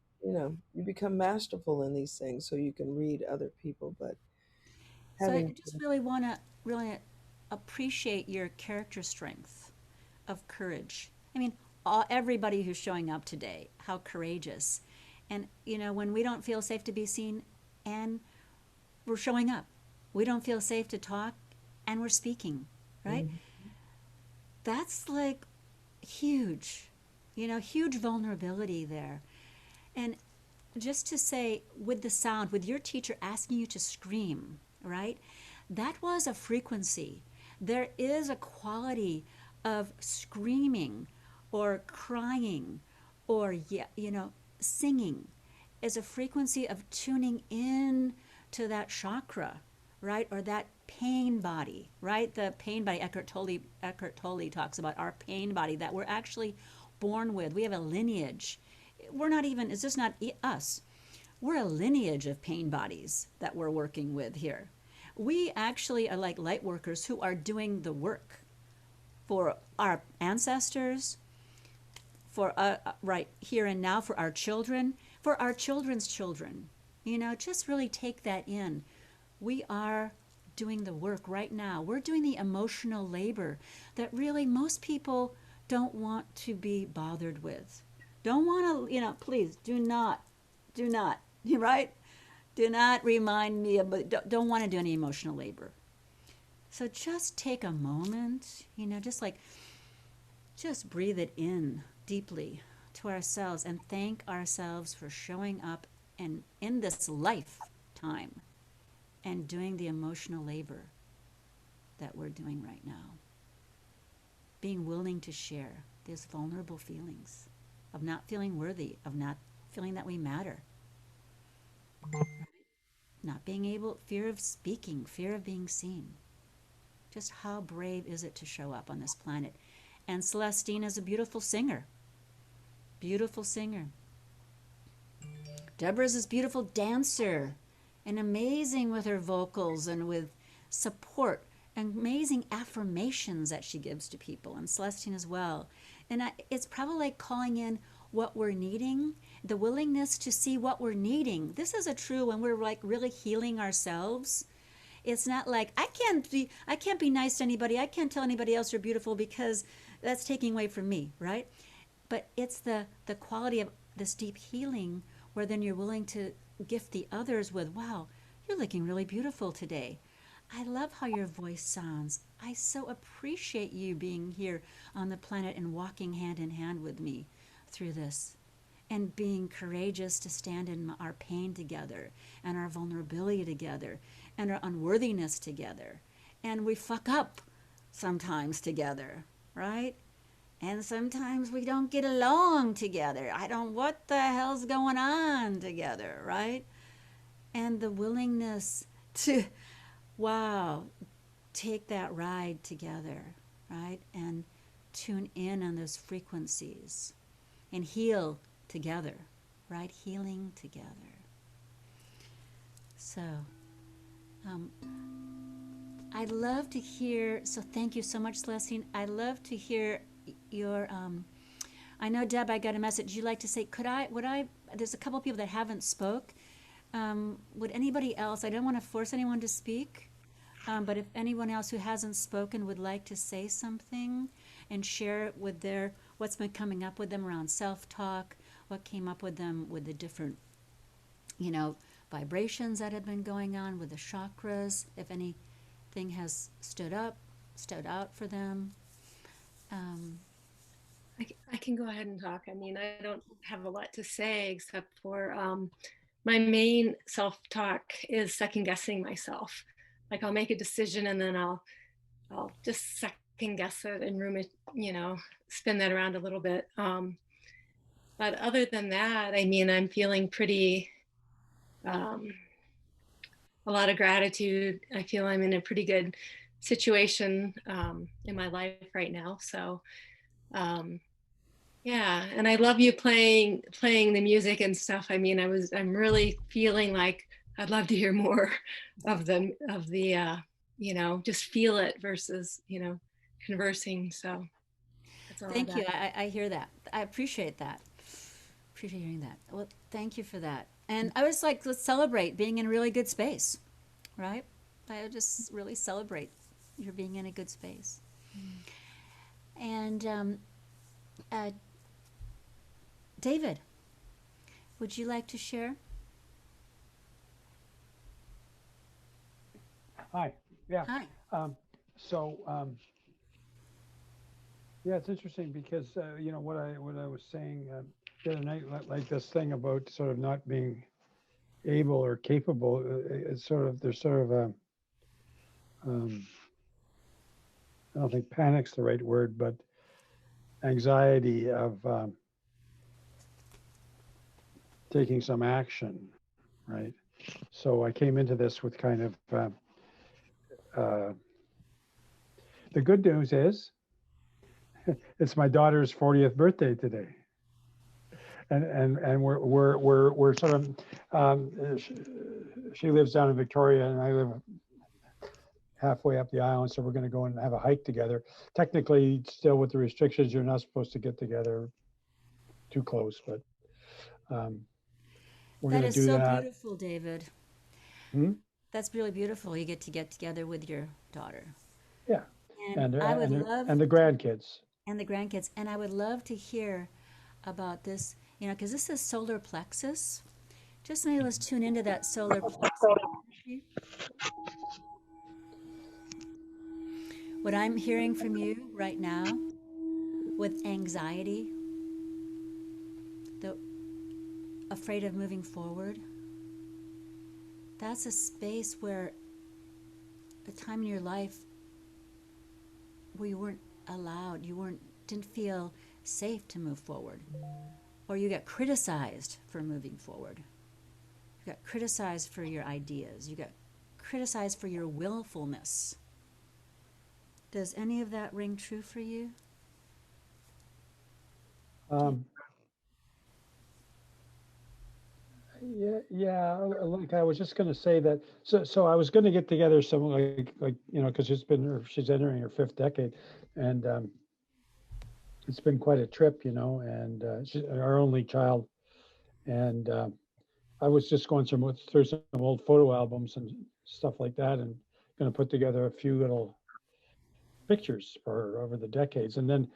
you become masterful in these things so you can read other people. But So I having just really want to really appreciate your character strength of courage. I mean, everybody who's showing up today, how courageous. And, when we don't feel safe to be seen and we're showing up, we don't feel safe to talk and we're speaking, right? Mhm. That's like huge, huge vulnerability there. And just to say, with the sound, with your teacher asking you to scream, right? That was a frequency. There is a quality of screaming or crying or, yeah, singing is a frequency of tuning in to that chakra, right? Or that pain body, right? The pain body, Eckhart Tolle talks about our pain body that we're actually born with. We have a lineage. We're not even, it's just not us. We're a lineage of pain bodies that we're working with here. We actually are like light workers who are doing the work for our ancestors, for right here and now, for our children, for our children's children. Just really take that in. We are doing the work right now. We're doing the emotional labor that really most people don't want to be bothered with. Don't want to, please do not, right? Do not remind me of, don't want to do any emotional labor. So just take a moment, just breathe it in deeply to ourselves and thank ourselves for showing up and in this lifetime and doing the emotional labor that we're doing right now. Being willing to share these vulnerable feelings of not feeling worthy, of not feeling that we matter. not being able, fear of speaking, fear of being seen. Just how brave is it to show up on this planet? And Celestine is a beautiful singer. Beautiful singer. Deborah's this beautiful dancer and amazing with her vocals and with support, amazing affirmations that she gives to people, and Celestine as well. And it's probably like calling in what we're needing, the willingness to see what we're needing. This is a true when we're like really healing ourselves. It's not like I can't be nice to anybody. I can't tell anybody else you're beautiful because that's taking away from me, right? But it's the quality of this deep healing where then you're willing to gift the others with, wow, you're looking really beautiful today. I love how your voice sounds. I so appreciate you being here on the planet and walking hand in hand with me through this and being courageous to stand in our pain together and our vulnerability together and our unworthiness together. And we fuck up sometimes together, right? And sometimes we don't get along together. I don't, what the hell's going on together, right? And the willingness to, wow, take that ride together, right? And tune in on those frequencies and heal together, right? Healing together. So, um, I'd love to hear, so thank you so much, Celestine. I'd love to hear your, I know, Deb, I got a message. Would you like to say, there's a couple of people that haven't spoke. Would anybody else, I don't want to force anyone to speak, but if anyone else who hasn't spoken would like to say something and share with what's been coming up with them around self-talk, what came up with them with the different, vibrations that have been going on with the chakras, if anything has stood out for them. I can go ahead and talk. I mean, I don't have a lot to say except for my main self-talk is second guessing myself. Like I'll make a decision and then I'll just second guess it and spin that around a little bit. But other than that, I mean, I'm feeling pretty, a lot of gratitude. I feel I'm in a pretty good situation in my life right now. So, yeah, and I love you playing the music and stuff. I mean, I'm really feeling like I'd love to hear more of the just feel it versus conversing. So that's all. Thank you. I hear that. I appreciate that. Appreciate hearing that. Well, thank you for that. And I was like, let's celebrate being in a really good space, right? I would just really celebrate your being in a good space. And David, would you like to share? Hi. Yeah. Hi. Yeah, it's interesting because what I was saying the other night, like this thing about sort of not being able or capable. It's sort of there's sort of a I don't think panic's the right word, but anxiety of taking some action, right? So I came into this with kind of the good news is it's my daughter's 40th birthday today, and we're sort of she lives down in Victoria and I live halfway up the island, so we're going to go and have a hike together. Technically, still with the restrictions, you're not supposed to get together too close, but we're going to do that. That is so beautiful, David. Hmm? That's really beautiful. You get together with your daughter. Yeah, And I would love, and the grandkids. and the grandkids, and I would love to hear about this, because this is solar plexus. Just maybe let's tune into that solar plexus energy. What I'm hearing from you right now with anxiety, the afraid of moving forward, that's a space where a time in your life where you weren't allowed, didn't feel safe to move forward, or you got criticized for moving forward. You got criticized for your ideas. You got criticized for your willfulness. Does any of that ring true for you? Um, yeah. Like I was just going to say that. So I was going to get together some like because she's entering her 5th decade, and it's been quite a trip, and she's our only child, and I was just going through some old photo albums and stuff like that, and going to put together a few little pictures for her over the decades, and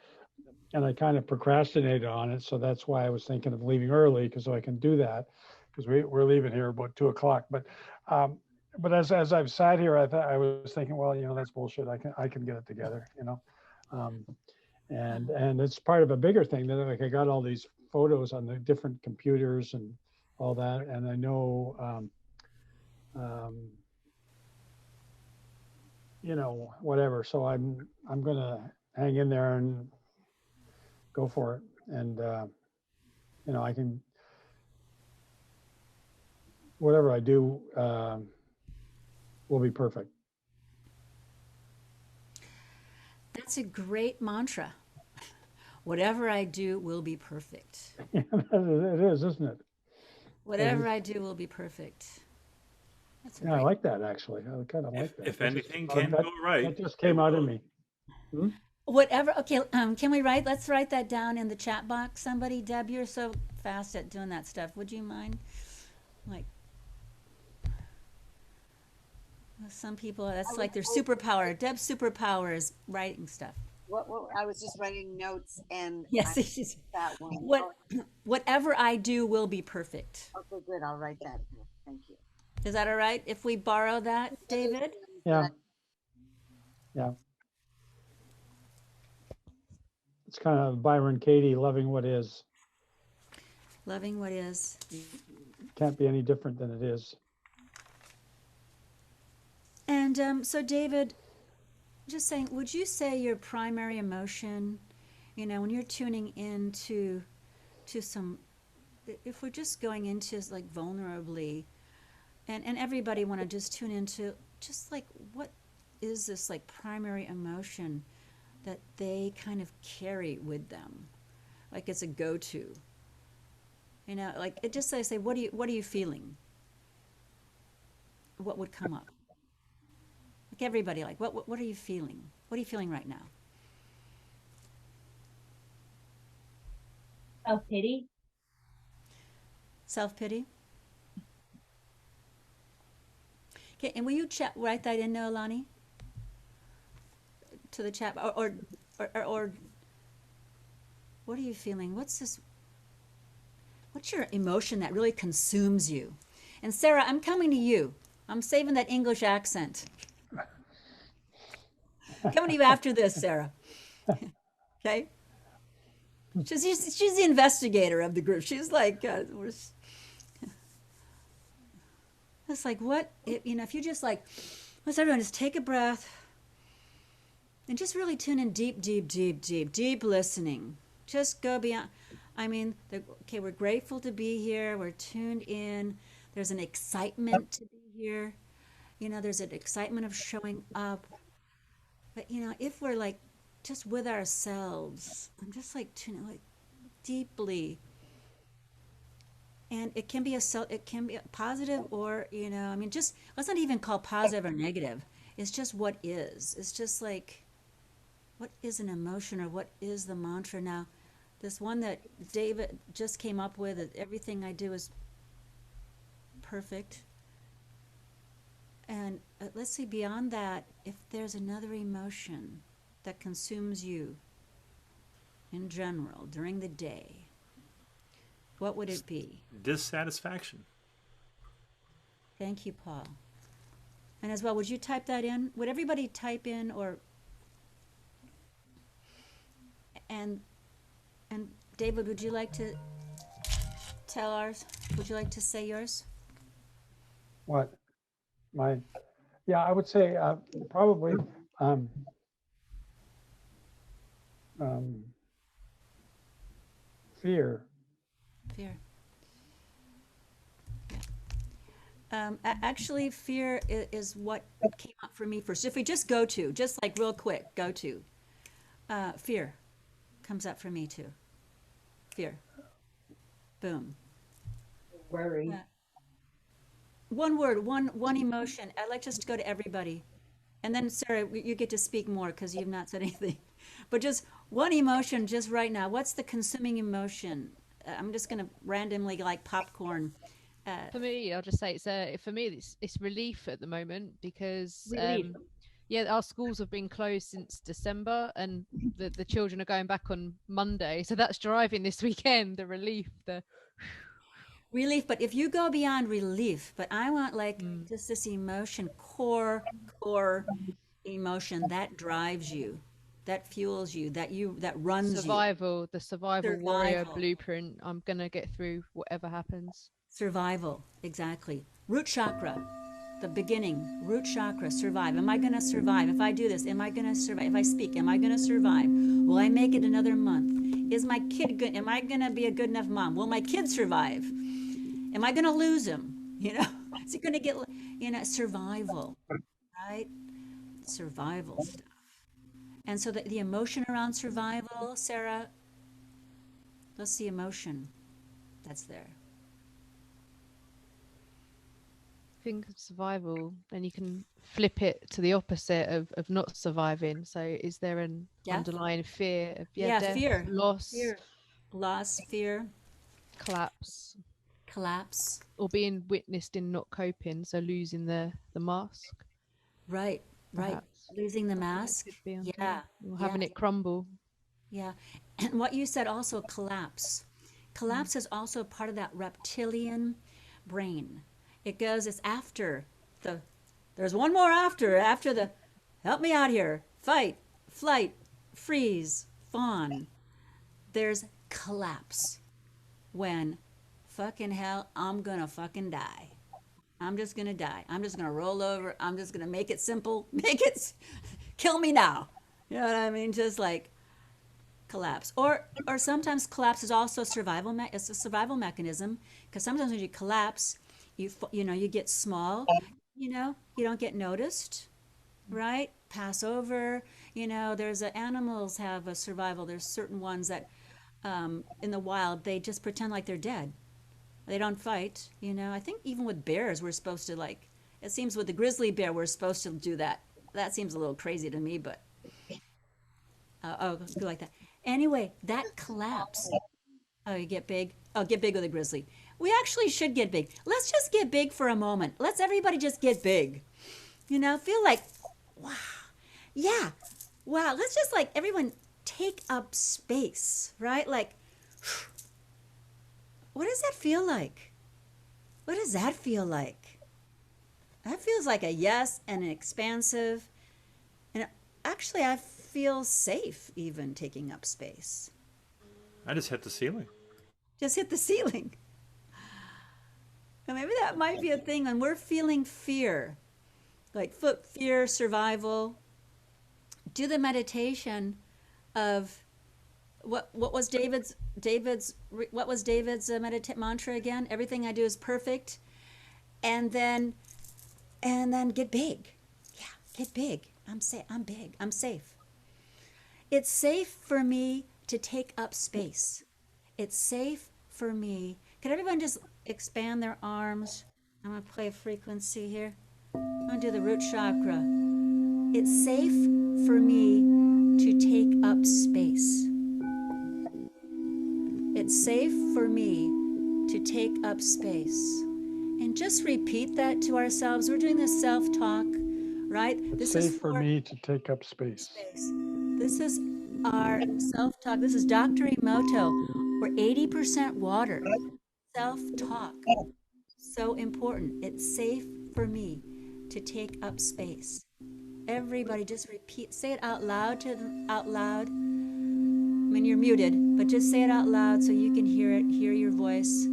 I kind of procrastinated on it, so that's why I was thinking of leaving early, because so I can do that, because we're leaving here about 2 o'clock. Um, but as I've sat here, I was thinking, well, that's bullshit. I can get it together, um, and it's part of a bigger thing that like I got all these photos on the different computers and all that, and I know whatever. So I'm gonna hang in there and go for it, and I can whatever I do will be perfect. That's a great mantra. Whatever I do will be perfect. It is, isn't it? Whatever I do will be perfect. That's a Yeah, I great. like that actually. I kind of like that. If That just anything can go right, that just it came out of will. me. Hmm? Whatever. Okay. Can we write? Let's write that down in the chat box. Somebody, Deb, you're so fast at doing that stuff. Would you mind? Like, some people, that's like their superpower. Deb's superpower is writing stuff. What I was just writing notes and Yes. I that one. Whatever I do will be perfect. Okay, good. I'll write that. Thank you. Is that all right if we borrow that, David? Yeah, yeah. It's kind of Byron Katie, loving what is. Loving what is. Can't be any different than it is. And so, David, just saying, would you say your primary emotion, when you're tuning into some, if we're just going into like vulnerably, and everybody want to just tune into just like what is this like primary emotion that they kind of carry with them, like it's a go-to, like it just say what are you feeling? What would come up? Like everybody, like what are you feeling? What are you feeling right now? Self-pity. Self-pity. Okay, and will you write that in, Noelani, to the chat, or what are you feeling? What's your emotion that really consumes you? And Sarah, I'm coming to you. I'm saving that English accent. Coming to you after this, Sarah. Okay? She's the investigator of the group. She's like, it's like, if you just like, let's everyone just take a breath and just really tune in deep listening. Just go beyond. I mean, okay, we're grateful to be here. We're tuned in. There's an excitement to be here. There's an excitement of showing up. But, if we're like just with ourselves, I'm just like tuning like deeply. And it can be it can be positive or, I mean, just let's not even call positive or negative. It's just what is. It's just like, what is an emotion or what is the mantra? Now, this one that David just came up with, that everything I do is perfect. And let's see, beyond that, if there's another emotion that consumes you in general during the day, what would it be? Dissatisfaction. Thank you, Paul. And as well, would you type that in? Would everybody type in and David, would you like to tell ours? Would you like to say yours? What? Yeah, I would say probably Fear. Yeah. Actually, fear is what came up for me first. If we just go to, just like real quick, go to, fear comes up for me too. Fear. Boom. Worry. Uh, one word, one emotion. I'd like just to go to everybody. And then, Sarah, you get to speak more because you've not said anything. But just one emotion, just right now. What's the consuming emotion? I'm just going to randomly, like popcorn. For me, I'll just say for me it's relief at the moment because Relief. yeah, our schools have been closed since December, and the children are going back on Monday, so that's driving this weekend. The relief, the Relief, but if you go beyond relief, but I want like mm, just this emotion, core emotion that drives you, that fuels you, that runs you. the survival warrior Survival. blueprint. I'm gonna get through whatever happens. Survival, exactly. Root chakra, the beginning, root chakra, survive. Am I going to survive? If I do this, am I going to survive? If I speak, am I going to survive? Will I make it another month? Is my kid good? Am I going to be a good enough mom? Will my kid survive? Am I going to lose him? You know, is he going to get, survival, right? Survival stuff. And so the emotion around survival, Sarah, what's the emotion that's there? Think of survival, and you can flip it to the opposite of not surviving. So is there an Death? underlying fear of Yeah, death, fear. loss, Fear. Loss, fear, collapse, collapse. or being witnessed in not coping, so losing the mask, Right, right. perhaps? Losing the That's what it mask. could be under, Yeah, or yeah, having it crumble. yeah. And what you said also, collapse. Collapse is also part of that reptilian brain. It's after the, there's one more after the, help me out here, fight, flight, freeze, fawn. There's collapse when fucking hell, I'm gonna fucking die. I'm just gonna die. I'm just gonna roll over. I'm just gonna make it simple. Kill me now. You know what I mean? Just like collapse. Or sometimes collapse is also it's a survival mechanism because sometimes when you collapse, you get small. You don't get noticed, right? Pass over. There's animals have a survival. There's certain ones that in the wild they just pretend like they're dead. They don't fight. I think even with bears, we're supposed to like. It seems with the grizzly bear, we're supposed to do that. That seems a little crazy to me, but go like that. Anyway, that collapse. Oh, you get big. Oh, get big with a grizzly. We actually should get big. Let's just get big for a moment. Let's everybody just get big. Feel like, wow, yeah, wow. Let's just like everyone take up space, right? Like, what does that feel like? What does that feel like? That feels like a yes and an expansive. And actually, I feel safe even taking up space. I just hit the ceiling. Just hit the ceiling. And maybe that might be a thing when we're feeling fear, like fear, survival. Do the meditation of what was David's what was David's mantra again? Everything I do is perfect, and then get big. Yeah, get big. I'm safe. I'm big. I'm safe. It's safe for me to take up space. It's safe for me. Can everyone just expand their arms? I'm gonna play a frequency here. I'm gonna do the root chakra. It's safe for me to take up space. It's safe for me to take up space. And just repeat that to ourselves. We're doing this self-talk, right? It's safe for me to take up space. This is our self-talk. This is Dr. Emoto. We're 80% water. Self-talk. So important. It's safe for me to take up space. Everybody just repeat, say it out loud out loud. I mean, you're muted, but just say it out loud so you can hear it, hear your voice.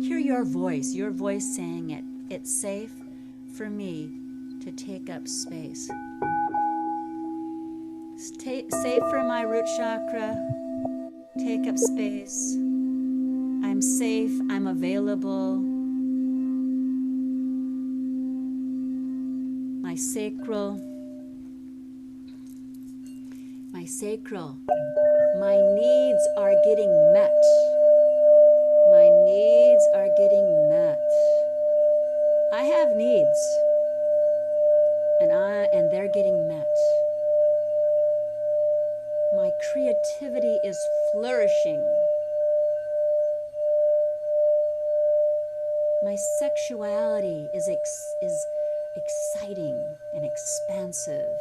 Hear your voice saying it. It's safe for me to take up space. Safe for my root chakra. Take up space. I'm safe. I'm available. my sacral, my sacral. My needs are getting met. My needs are getting met. I have needs, and they're getting met. My creativity is flourishing. My sexuality is exciting and expansive,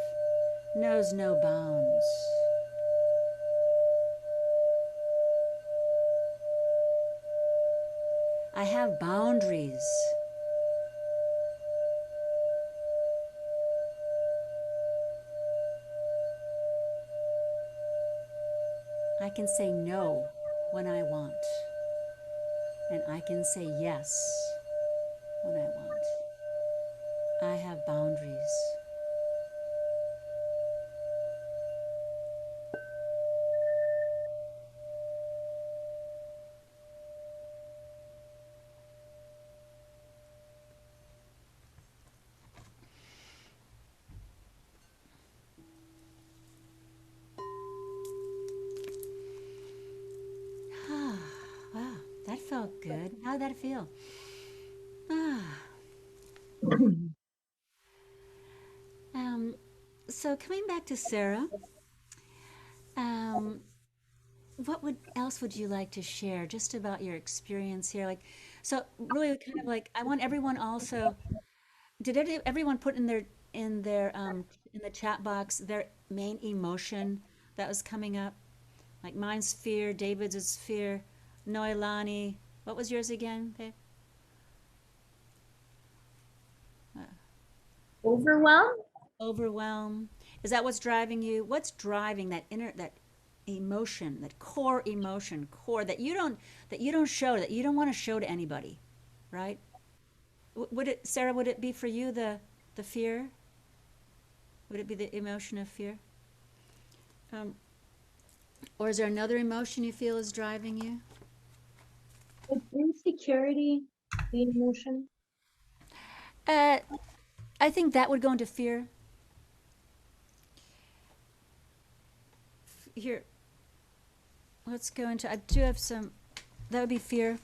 knows no bounds. I have boundaries. I can say no when I want, and I can say yes when I want. I have boundaries. Wow, that felt good. How did that feel? Um, so coming back to Sarah, um, what else would you like to share just about your experience here? Like, so really kind of like I want everyone also. Did everyone put in the chat box their main emotion that was coming up? Like mine's fear, David's is fear, Noelani. What was yours again, babe? Overwhelm? Overwhelm. Is that what's driving you? What's driving that emotion, that core emotion, core that you don't show, that you don't want to show to anybody, right? Would it, Sarah? Would it be for you the fear? Would it be the emotion of fear? Um, or is there another emotion you feel is driving you? Is insecurity the emotion? I think that would go into fear. Here, let's go into. I do have some. That would be fear.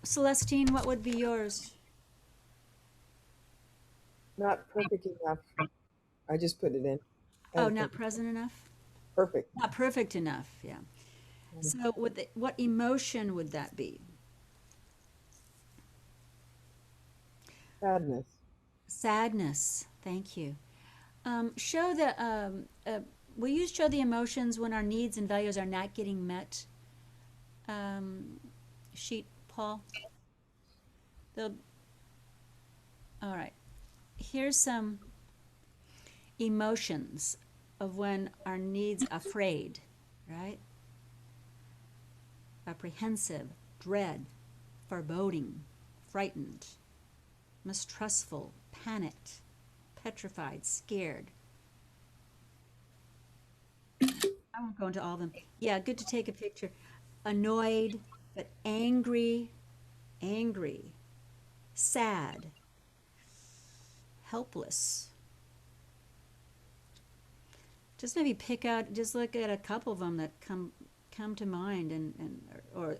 Celestine, what would be yours? Not perfect enough. I just put it in. Oh, not present enough? Perfect. Not perfect enough, yeah. So what emotion would that be? Sadness. Sadness, thank you. Show will you show the emotions when our needs and values are not getting met? Sheet, Paul? All right. Here's some emotions of when our needs afraid, right? Apprehensive, dread, foreboding, frightened, mistrustful, panicked, petrified, scared. I won't go into all of them. Yeah, good to take a picture. Annoyed, but angry, sad, helpless. Just maybe just look at a couple of them that come to mind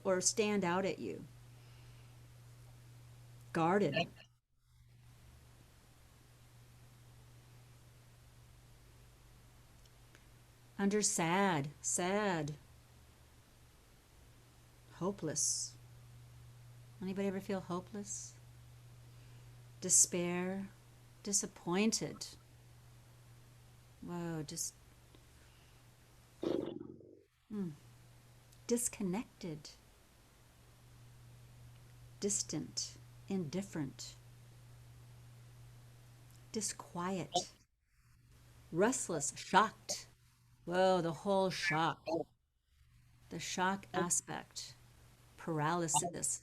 or stand out at you. Guarded. Under sad, hopeless. Anybody ever feel hopeless? Despair, disappointed. Whoa, just disconnected, distant, indifferent, disquiet, restless, shocked. Whoa, the whole shock. The shock aspect, paralysis,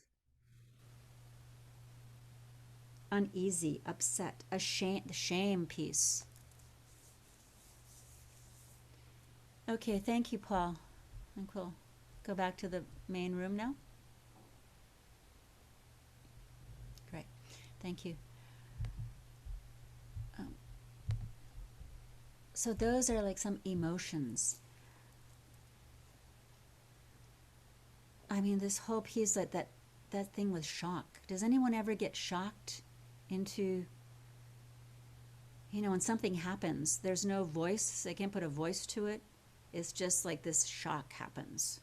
uneasy, upset, the shame piece. Okay, thank you, Paul. I think we'll go back to the main room now. Thank you. Um, so those are like some emotions. I mean, this whole piece that thing with shock. Does anyone ever get shocked into, when something happens, there's no voice, they can't put a voice to it. It's just like this shock happens.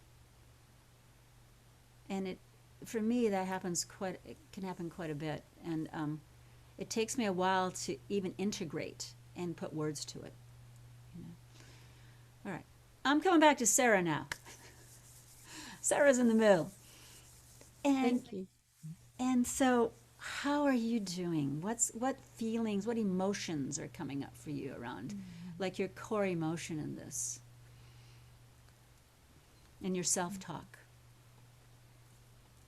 And for me, it can happen quite a bit. And it takes me a while to even integrate and put words to it. All right. I'm coming back to Sarah now. Sarah's in the middle. And, Thank you. And so, how are you doing? What feelings, what emotions are coming up for you around, like your core emotion in this, in your self-talk?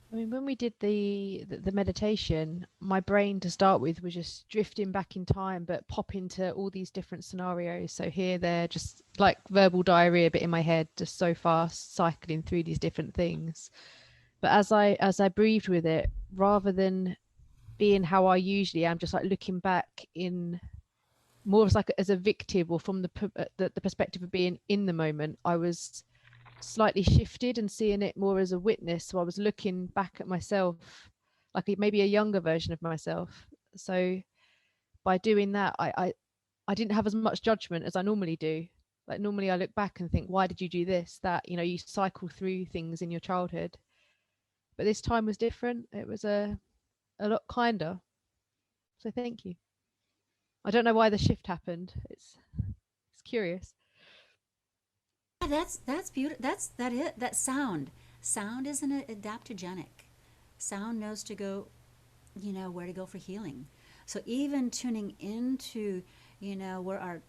I mean, when we did the meditation, my brain to start with was just drifting back in time, but pop into all these different scenarios. So here, there, just like verbal diarrhea, bit in my head, just so fast, cycling through these different things. But as I breathed with it, rather than being how I usually am, just like looking back in more as like as a victim or from the perspective of being in the moment, I was slightly shifted and seeing it more as a witness. So I was looking back at myself like maybe a younger version of myself. So by doing that, I didn't have as much judgment as I normally do. Like normally I look back and think, why did you do this? That, you cycle through things in your childhood. But this time was different. It was a lot kinder. So thank you. I don't know why the shift happened. It's curious. Yeah, that's beautiful. That sound. Sound is an adaptogenic. Sound knows to go, where to go for healing. So even tuning into, where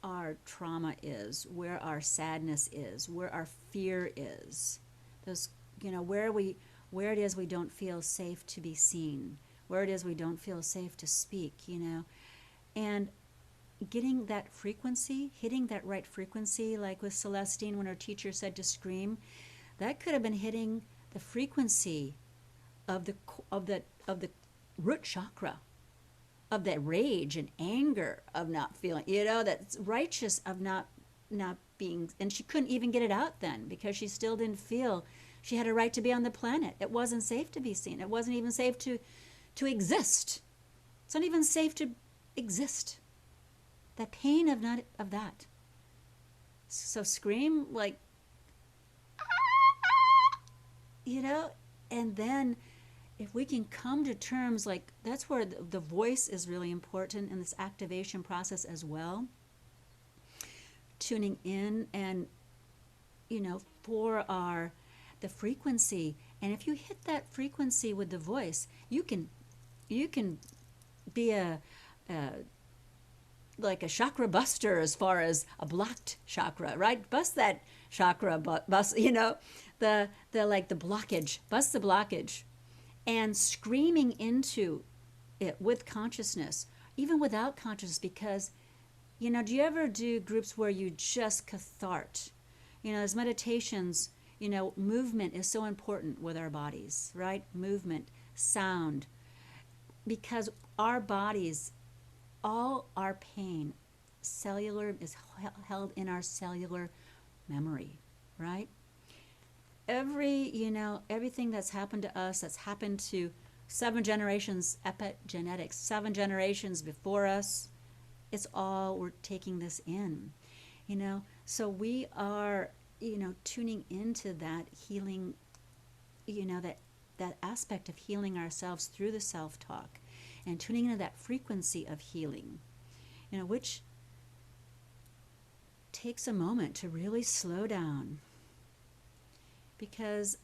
our trauma is, where our sadness is, where our fear is, those, where it is we don't feel safe to be seen, where it is we don't feel safe to speak, and getting that frequency, hitting that right frequency, like with Celestine when her teacher said to scream, that could have been hitting the frequency of the root chakra, of that rage and anger of not feeling, that's righteous of not being, and she couldn't even get it out then because she still didn't feel she had a right to be on the planet. It wasn't safe to be seen. It wasn't even safe to exist. It's not even safe to exist. That pain of that. So scream like, and then if we can come to terms, like that's where the voice is really important in this activation process as well. Tuning in and, for the frequency. And if you hit that frequency with the voice, you can be like a chakra buster as far as a blocked chakra, right? Bust that chakra, bust, the like the blockage, bust the blockage, and screaming into it with consciousness, even without consciousness, because, do you ever do groups where you just cathart? As meditations, movement is so important with our bodies, right? Movement, sound, because our bodies, all our pain, cellular, is held in our cellular memory, right? Everything that's happened to us, that's happened to 7 generations, epigenetics, 7 generations before us, it's all, we're taking this in, so we are, tuning into that healing, that aspect of healing ourselves through the self-talk and tuning into that frequency of healing, which takes a moment to really slow down. Because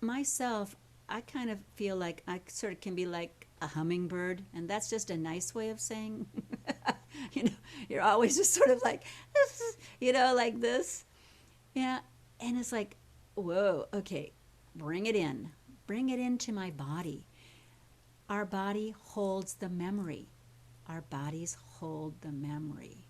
myself, I kind of feel like I sort of can be like a hummingbird, and that's just a nice way of saying, you're always just sort of like, like this. Yeah, and it's like, whoa, okay, bring it into my body. Our body holds the memory. Our bodies hold the memory.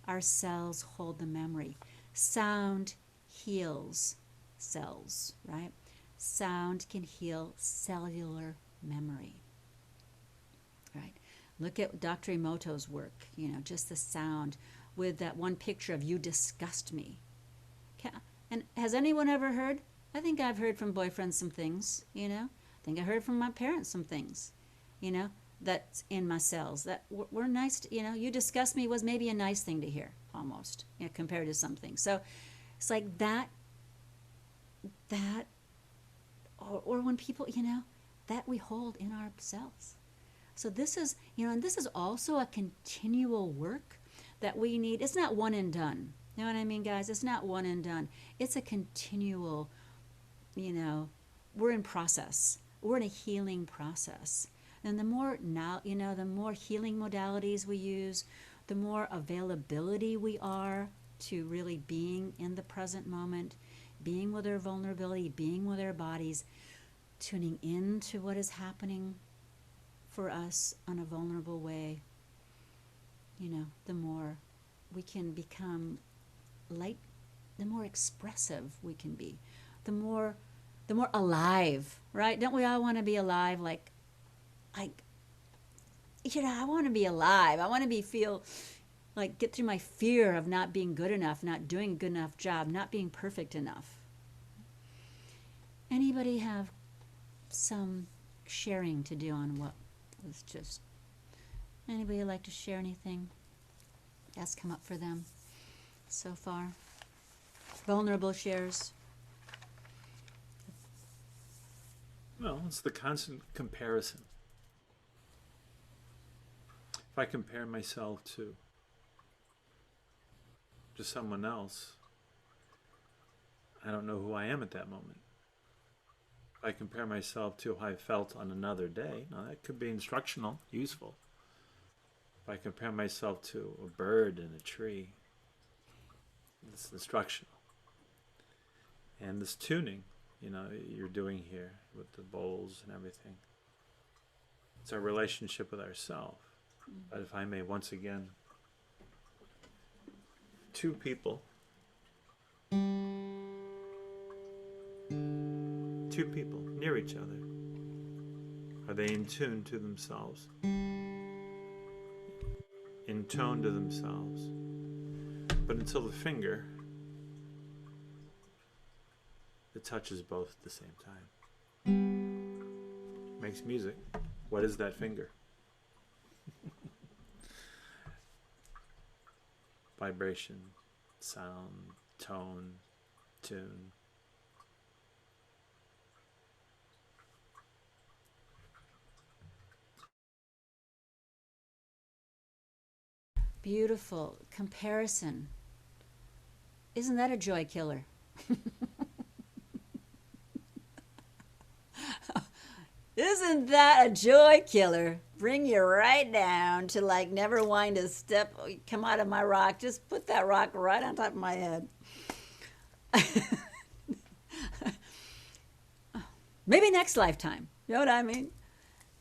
Our cells hold the memory. Sound heals cells, right? Sound can heal cellular memory. Look at Dr. Emoto's work, just the sound with that one picture of you disgust me. And has anyone ever heard? I think I've heard from boyfriends some things, I think I heard from my parents some things, that's in my cells that were nice. You disgust me was maybe a nice thing to hear almost, compared to something. So it's like that, or when people, that we hold in ourselves. So this is, and this is also a continual work that we need. It's not one and done. You know what I mean, guys? It's not one and done. It's a continual, we're in process. We're in a healing process. And the more now, the more healing modalities we use, the more availability we are to really being in the present moment, being with our vulnerability, being with our bodies, tuning into what is happening for us on a vulnerable way, the more we can become light, the more expressive we can be, the more alive, right? Don't we all want to be alive? I want to be alive. I want to feel like get through my fear of not being good enough, not doing a good enough job, not being perfect enough. Anybody have some sharing to do on what was just, anybody like to share anything that's come up for them so far? Vulnerable shares. Well, it's the constant comparison. If I compare myself to someone else, I don't know who I am at that moment. If I compare myself to how I felt on another day, now that could be instructional, useful. If I compare myself to a bird in a tree, it's instructional. And this tuning, you're doing here with the bowls and everything, it's our relationship with ourselves. But if I may once again, two people near each other, are they in tune to themselves? In tone to themselves? But until the finger that touches both at the same time makes music, what is that finger? Vibration, sound, tone, tune. Beautiful. Comparison. Isn't that a joy killer? Isn't that a joy killer? Bring you right down to never wanting to come out of my rock. Just put that rock right on top of my head. Maybe next lifetime. You know what I mean?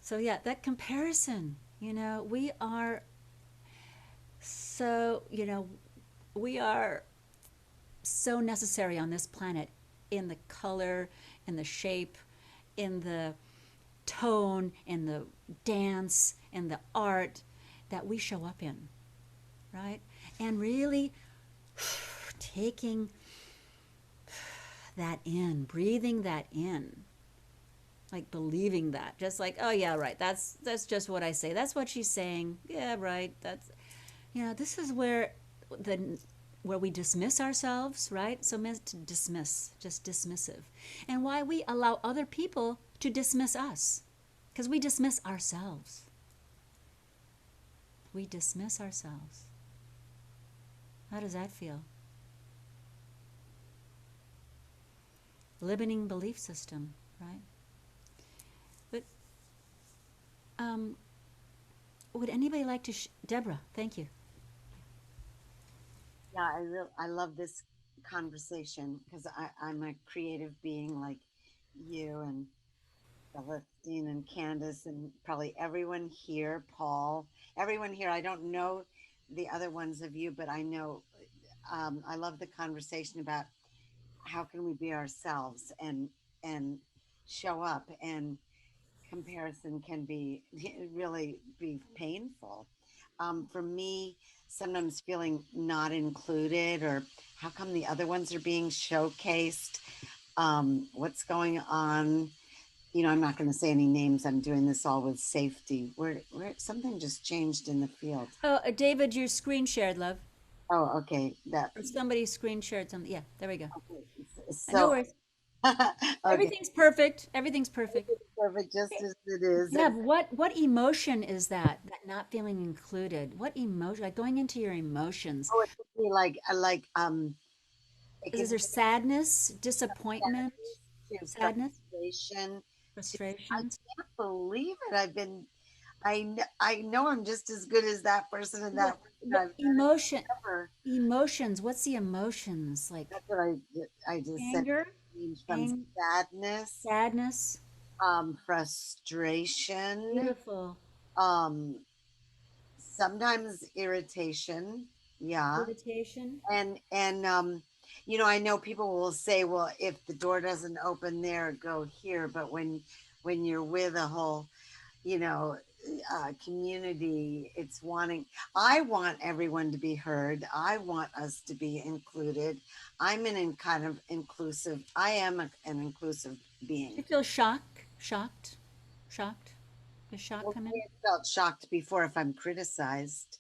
So yeah, that comparison, we are so, we are so necessary on this planet in the color, in the shape, in the tone, in the dance, in the art that we show up in, right? And really taking that in, breathing that in, believing that, just oh yeah, right, that's just what I say, that's what she's saying, yeah, right, that's, this is where we dismiss ourselves, right? So meant to dismiss, just dismissive. And why we allow other people to dismiss us. Because we dismiss ourselves. We dismiss ourselves. How does that feel? Limiting belief system, right? But would anybody like to, Deborah, thank you. Yeah, I love this conversation because I'm a creative being like you and Celestine and Candace and probably everyone here, Paul, everyone here. I don't know the other ones of you, but I know I love the conversation about how can we be ourselves and show up comparison can be really be painful. For me, sometimes feeling not included, or how come the other ones are being showcased? What's going on? I'm not going to say any names. I'm doing this all with safety. Where something just changed in the field. Oh, David, your screen shared, love. Oh, okay. That Or somebody screen shared something. Yeah, there we go. okay. No So worries. okay, Everything's perfect. Everything's perfect. perfect, just as it is. Deb, what emotion is that? That not feeling included? What emotion? Like going into your emotions. Oh, it could be it Is could there be sadness, disappointment, sadness to sadness, frustration to I frustration? can't believe it. I know I'm just as good as that person and that person. What I've done it emotion? forever. Emotions. What's the emotions? Like That's what I just said. anger, Range from ang sadness, sadness. frustration, Beautiful. um, sometimes irritation. Yeah. Irritation. And I know people will say, well, if the door doesn't open there, go here. But when you're with a whole, you know community, it's wanting, I want everyone to be heard, I want us to be included. I'm kind of inclusive, I am an inclusive Do you being. feel shocked, shocked? Does shock Well, come I in? have felt shocked before if I'm criticized.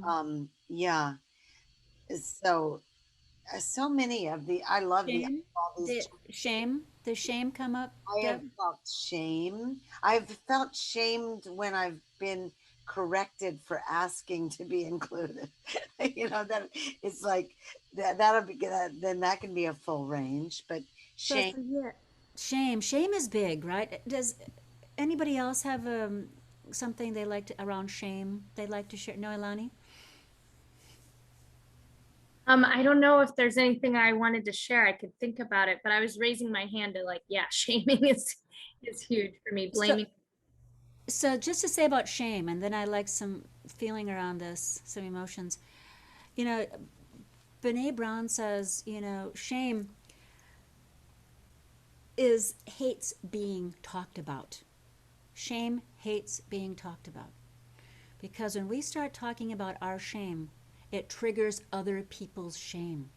Hmm. Yeah. So so many of the I love the Shame. all these. The shame. Does shame come up, I have Deb? felt shame. I've felt shamed when I've been corrected for asking to be included. That it's like that'll be then that can be a full range, but So, shame. yeah. Shame. Shame is big, right? Does anybody else have something they like to around shame they like to share? No, Ilani? I don't know if there's anything I wanted to share. I could think about it, but I was raising my hand to like, yeah, shaming is huge for me. So, Blaming. so just to say about shame, and then I like some feeling around this, some emotions. You know, Brene Brown says, shame is hates being talked about. Shame hates being talked about. Because when we start talking about our shame, it triggers other people's shame,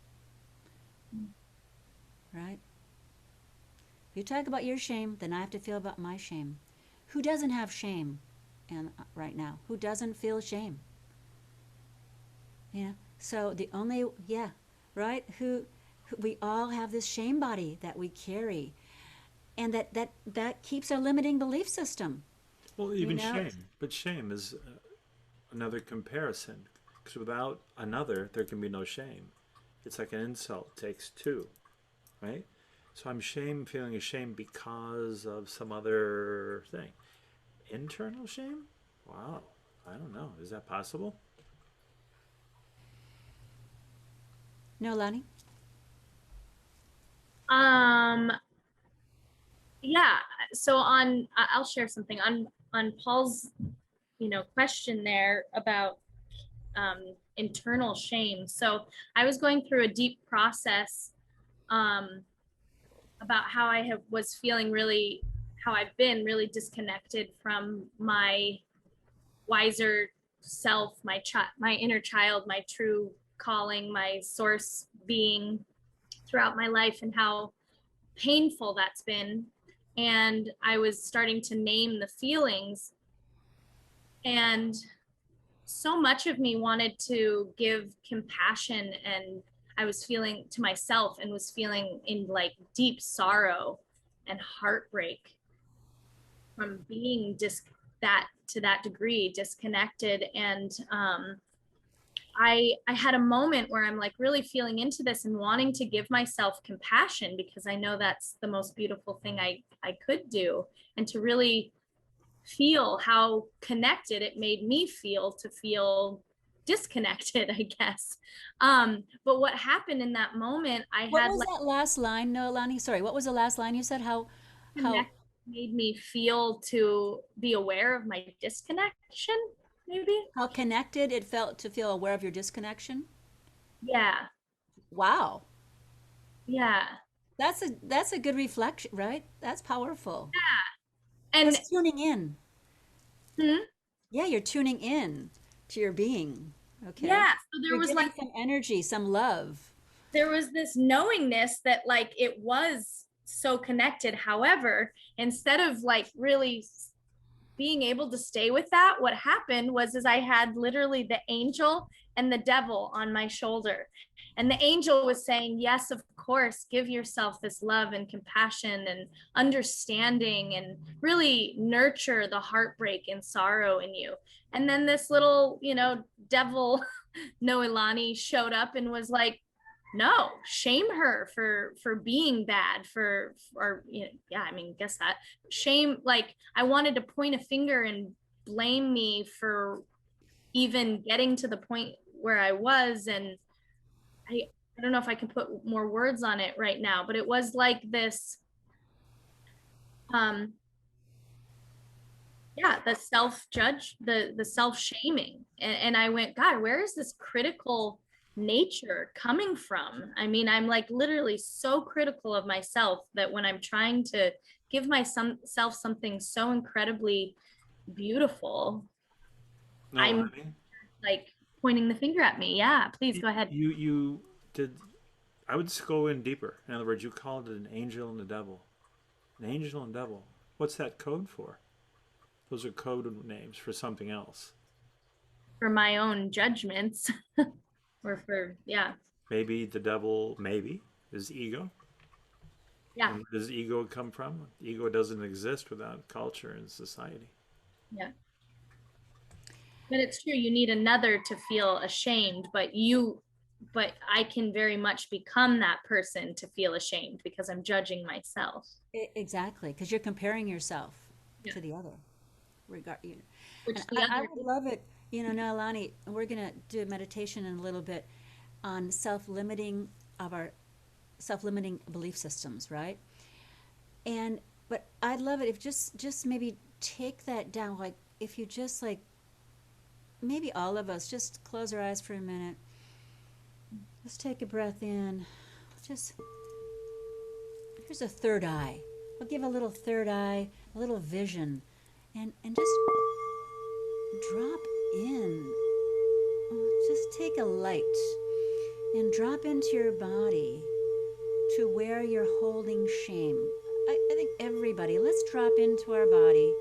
right? If you talk about your shame, then I have to feel about my shame. Who doesn't have shame and right now? Who doesn't feel shame? So the only, yeah, right? Who we all have this shame body that we carry, and that keeps our limiting belief system. Well, You even know, shame. But shame is another comparison. Because without another, there can be no shame. It's like an insult takes two, right? So I'm feeling ashamed because of some other thing. Internal shame? Wow. I don't know. Is that possible? no, Lonnie. Um, yeah. So I'll share something on Paul's, question there about internal shame. So I was going through a deep process um, about how was feeling really, how I've been really disconnected from my wiser self, my inner child, my true calling, my source being throughout my life, and how painful that's been. And I was starting to name the feelings, and so much of me wanted to give compassion, and I was feeling to myself and was feeling in like deep sorrow and heartbreak from being that to that degree disconnected. And I had a moment where I'm like really feeling into this and wanting to give myself compassion, because I know that's the most beautiful thing I could do, and to really feel how connected it made me feel to feel disconnected, I guess. But what happened in that moment, I What had was like that last line? No, Lonnie. Sorry. What was the last line you said? How connect made me feel to be aware of my disconnection, maybe. how connected it felt to feel aware of your disconnection? Yeah, Wow. yeah. That's a good reflection, right? That's powerful. And That's tuning in. hmm? Yeah, you're tuning in to your being. Okay. Yeah, so there You're was giving like some energy, some love. there was this knowingness that like it was so connected. However, instead of like really being able to stay with that, what happened was is I had literally the angel and the devil on my shoulder. And the angel was saying, yes, of course, give yourself this love and compassion and understanding and really nurture the heartbreak and sorrow in you. And then this little, devil Noelani showed up and was like, no, shame her for being bad, or yeah, I mean, guess that shame. Like I wanted to point a finger and blame me for even getting to the point where I was. And I don't know if I can put more words on it right now, but it was like this um yeah, the self-judge, the self-shaming. And I went, God, where is this critical nature coming from? I mean, I'm like literally so critical of myself that when I'm trying to give myself something so incredibly beautiful, No, I'm I mean, like pointing the finger at me. Yeah, please go ahead. you did. I would just go in deeper. In other words, you called it an angel and a devil. An angel and devil. What's that code for? Those are code names for something else. For my own judgments or for, yeah, Maybe the devil, maybe, is ego. yeah, And where does ego come from? Ego doesn't exist without culture and society. yeah. But it's true, you need another to feel ashamed, but I can very much become that person to feel ashamed because I'm judging myself. Exactly, because you're comparing yourself Yeah. to the other. Regard, you know. Which And the I other, would love it, now, Alani, we're going to do a meditation in a little bit on self-limiting belief systems, right? But I'd love it if just maybe take that down, like if you just like maybe all of us just close our eyes for a minute. Let's take a breath in. Just here's a third eye. We'll give a little third eye, a little vision, and just drop in. Just take a light and drop into your body to where you're holding shame. I think everybody, let's drop into our body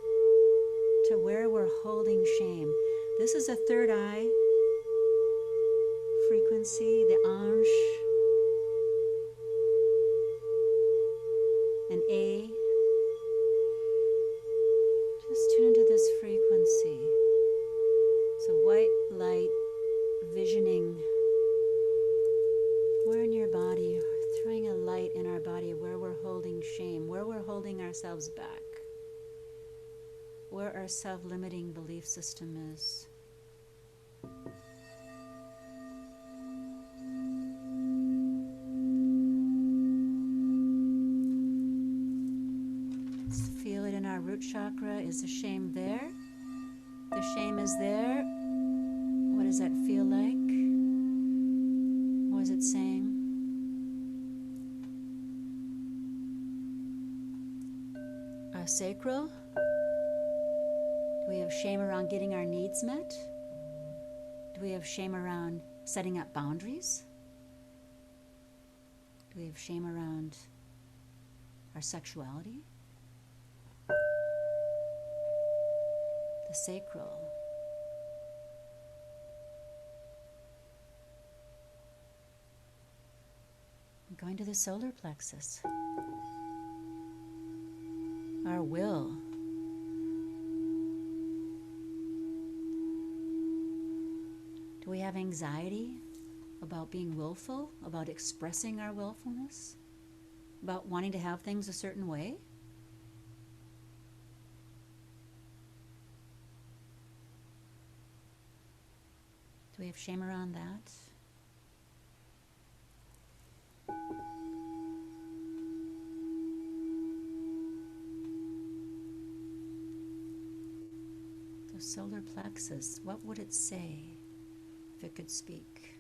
to where we're holding shame. This is a third eye frequency, the Anj, an A. Just tune into this frequency. It's a white light visioning. We're in your body, throwing a light in our body where we're holding shame, where we're holding ourselves back, where our self-limiting belief system is. Let's feel it in our root chakra. Is the shame there? The shame is there. What does that feel like? What is it saying? Our sacral. Do we have shame around getting our needs met? Do we have shame around setting up boundaries? Do we have shame around our sexuality? The sacral. Going to the solar plexus. Our will. Do we have anxiety about being willful, about expressing our willfulness, about wanting to have things a certain way? Do we have shame around that? The solar plexus, what would it say if it could speak?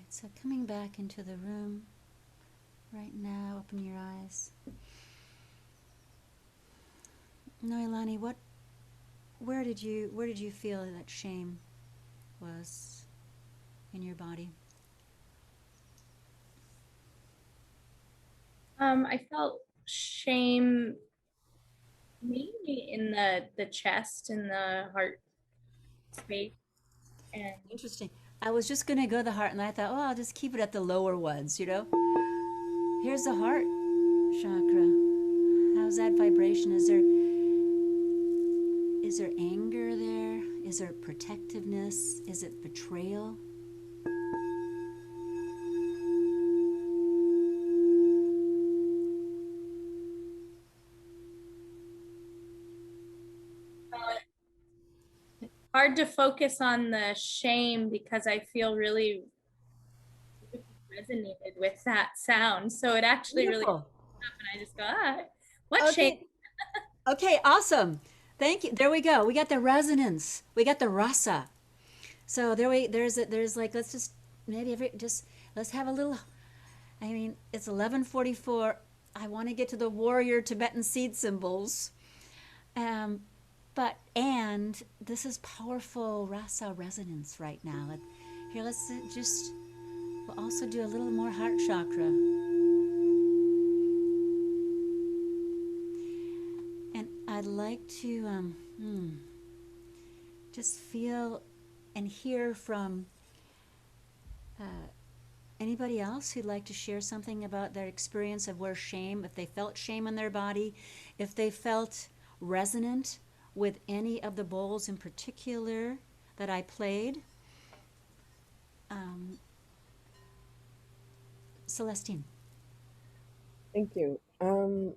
So coming back into the room right now, open your eyes. Noelani, where did you feel that shame was in your body? I felt shame mainly in the chest and the heart space, and Interesting. I was just going to go to the heart, and I thought, oh, I'll just keep it at the lower ones, you know? Here's the heart chakra. How's that vibration? Is there anger there? Is there protectiveness? Is it betrayal? hard to focus on the shame because I feel really resonated with that sound. So it actually really, Beautiful. and I just go, what shame? Okay. Okay, awesome. Thank you. There we go. We got the resonance. We got the rasa. So there's like, let's just maybe let's have a little. I mean, it's 11:44. I want to get to the warrior Tibetan seed symbols. Um, and this is powerful rasa resonance right now. Here, let's just, we'll also do a little more heart chakra. And I'd like to just feel and hear from uh, anybody else who'd like to share something about their experience of where shame, if they felt shame in their body, if they felt resonant with any of the bowls in particular that I played. Celestine. Thank you.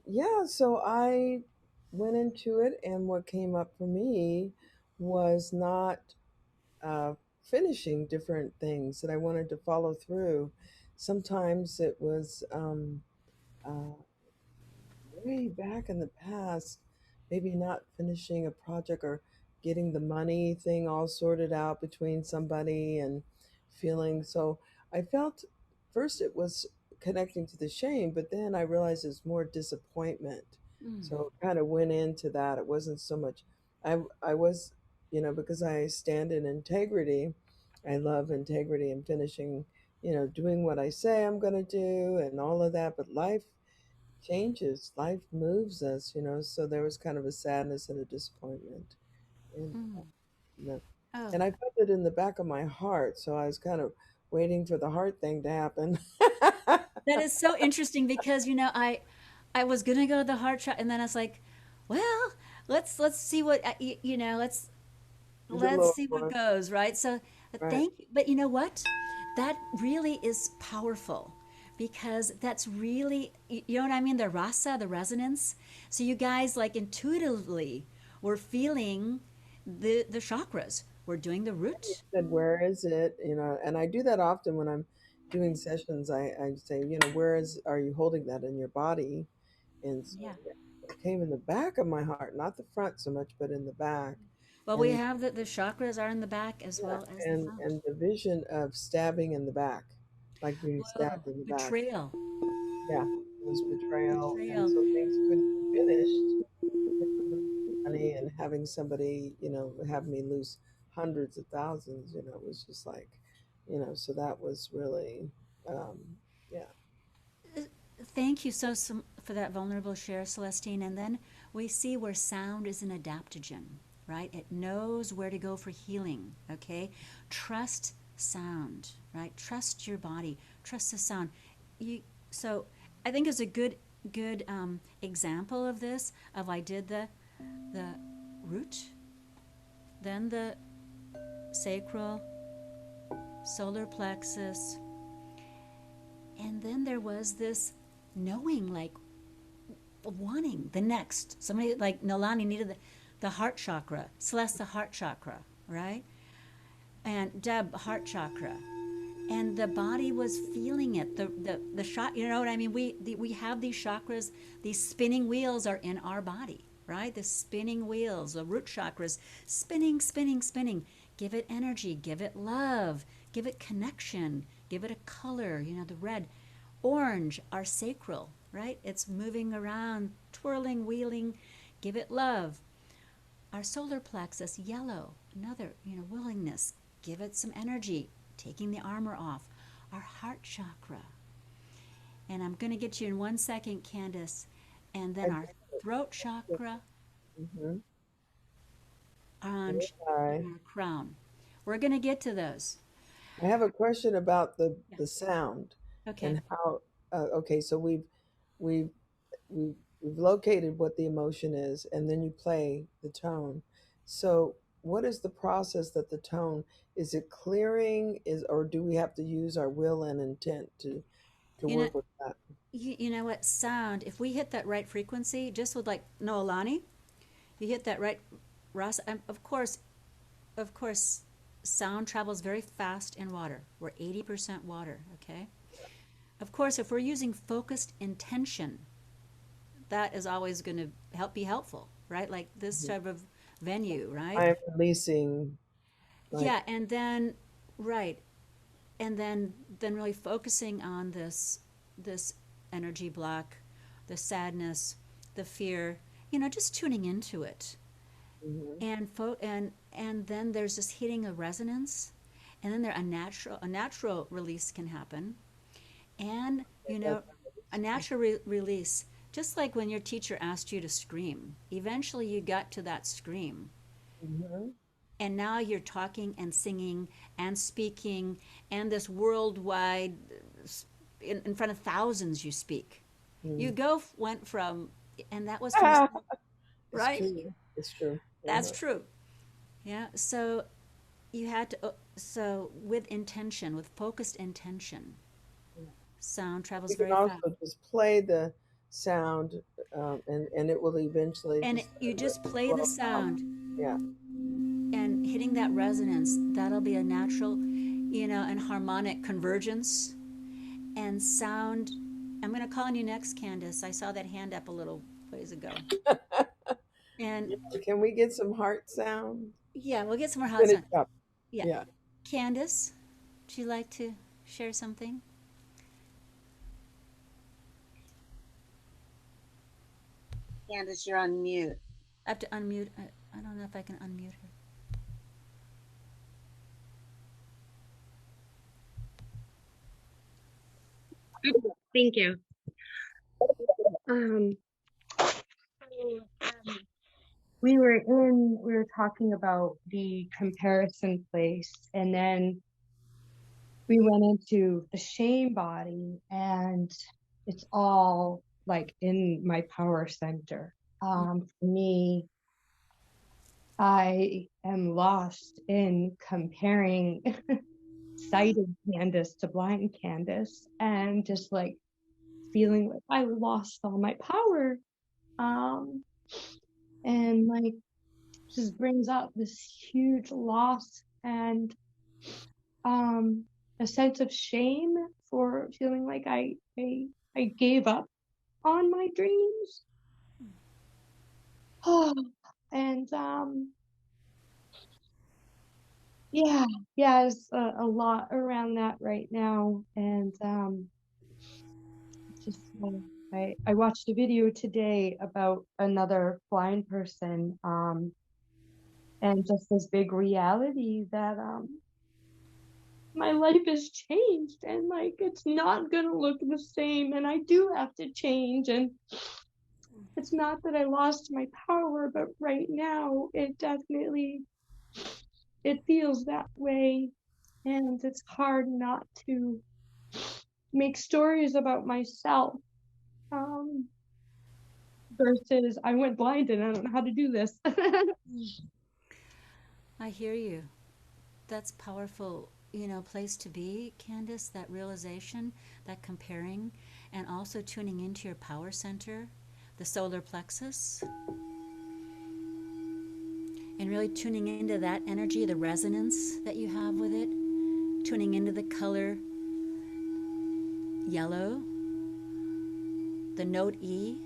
Yeah, so I went into it, and what came up for me was not finishing different things that I wanted to follow through. Sometimes it was uh, way back in the past, maybe not finishing a project or getting the money thing all sorted out between somebody and feeling so. I felt first it was connecting to the shame, but then I realized it's more disappointment. Mm. So it kind of went into that. It wasn't so much. I was, because I stand in integrity. I love integrity and finishing, doing what I say I'm going to do and all of that. But life changes, life moves us, so there was kind of a sadness and a disappointment. And, Mm. you know, Oh, and I felt it in the back of my heart. So I was kind of waiting for the heart thing to happen. that is so interesting because I was gonna go to the heart chakra, and then I was like, well, let's see what The let's lower see what one, goes, right? So right. thank you. But you know what? That really is powerful because that's really, you know what I mean? The rasa, the resonance. So you guys like intuitively were feeling the chakras. We're doing the You root. said, where is it? And I do that often when I'm doing sessions. I say, where are you holding that in your body? And so Yeah. yeah, it came in the back of my heart, not the front so much, but in the back. Well, we And have the chakras are in the back as yeah, well as the front. and the vision of stabbing in the back, like being Whoa, stabbed in the back. betrayal, Yeah, it was betrayal, and betrayal. so things couldn't be finished. Losing money and having somebody, have me lose hundreds of thousands, it was just like, so that was really, um, yeah. Thank you so for that vulnerable share, Celestine. And then we see where sound is an adaptogen, right? It knows where to go for healing, okay? Trust sound, right? Trust your body. Trust the sound. So I think it's a good example of this. Of I did the root, then the sacral, solar plexus, and then there was this knowing, like wanting the next. Somebody like Nolani needed the heart chakra, Celeste the heart chakra, right? And Deb heart chakra. And the body was feeling it. The shot, you know what I mean? We have these chakras, these spinning wheels are in our body, right? The spinning wheels, the root chakras, spinning, spinning, spinning. Give it energy, give it love, give it connection, Give it a color, the red. Orange, our sacral, right? It's moving around, twirling, wheeling. Give it love. Our solar plexus, yellow, another, willingness. Give it some energy, taking the armor off. Our heart chakra. And I'm going to get you in 1 second, Candace. And then our throat chakra, Mm-hmm. orange, Hi. and our crown. We're going to get to those. I have a question about the Yeah. sound Okay. and how. Okay, so we've we've located what the emotion is, and then you play the tone. So, what is the process that the tone is? It clearing is, or do we have to use our will and intent to You know, work with that? you know what? Sound, if we hit that right frequency, just with like Noelani, you hit that right, Ross, of course, sound travels very fast in water. We're 80% water, okay? Of course, if we're using focused intention, that is always going to be helpful, right? Like this type of venue, right? I'm releasing, like, Yeah, and then right, and then really focusing on this energy block, the sadness, the fear, just tuning into it. mhm, And then there's this hitting a resonance, and then a natural release can happen, and that's a natural release, just like when your teacher asked you to scream. Eventually, you got to that scream, mhm, and now you're talking and singing and speaking, and this worldwide, in front of thousands, you speak. You mhm. went from, and that was from, It's right? true. It's true. That's true. Yeah. So you had to, so with intention, with focused intention, sound travels You can very fast. also just play the sound, and it will eventually And just you just play the flow out. sound Yeah. and hitting that resonance, that'll be a natural, and harmonic convergence and sound. I'm going to call on you next, Candace. I saw that hand up a little ways ago. And Can we get some heart sound? yeah, we'll get some more hot Finish sound. up. Yeah. Yeah. Candace, would you like to share something? Candace, you're on mute. I have to unmute. I don't know if I can unmute her. Thank you. Um, we were talking about the comparison place, and then we went into the shame body, and it's all like in my power center. For me, I am lost in comparing sighted Candace to blind Candace, and just like feeling like I lost all my power. Um, and like just brings up this huge loss and a sense of shame for feeling like I gave up on my dreams. And yeah, it's a lot around that right now. And just I watched a video today about another blind person, and just this big reality that my life has changed, and like it's not gonna look the same, and I do have to change. And it's not that I lost my power, but right now it definitely it feels that way. And it's hard not to make stories about myself, um, versus I went blind and I don't know how to do this. I hear you. That's powerful, place to be, Candace, that realization, that comparing, and also tuning into your power center, the solar plexus, and really tuning into that energy, the resonance that you have with it, tuning into the color yellow, the note E,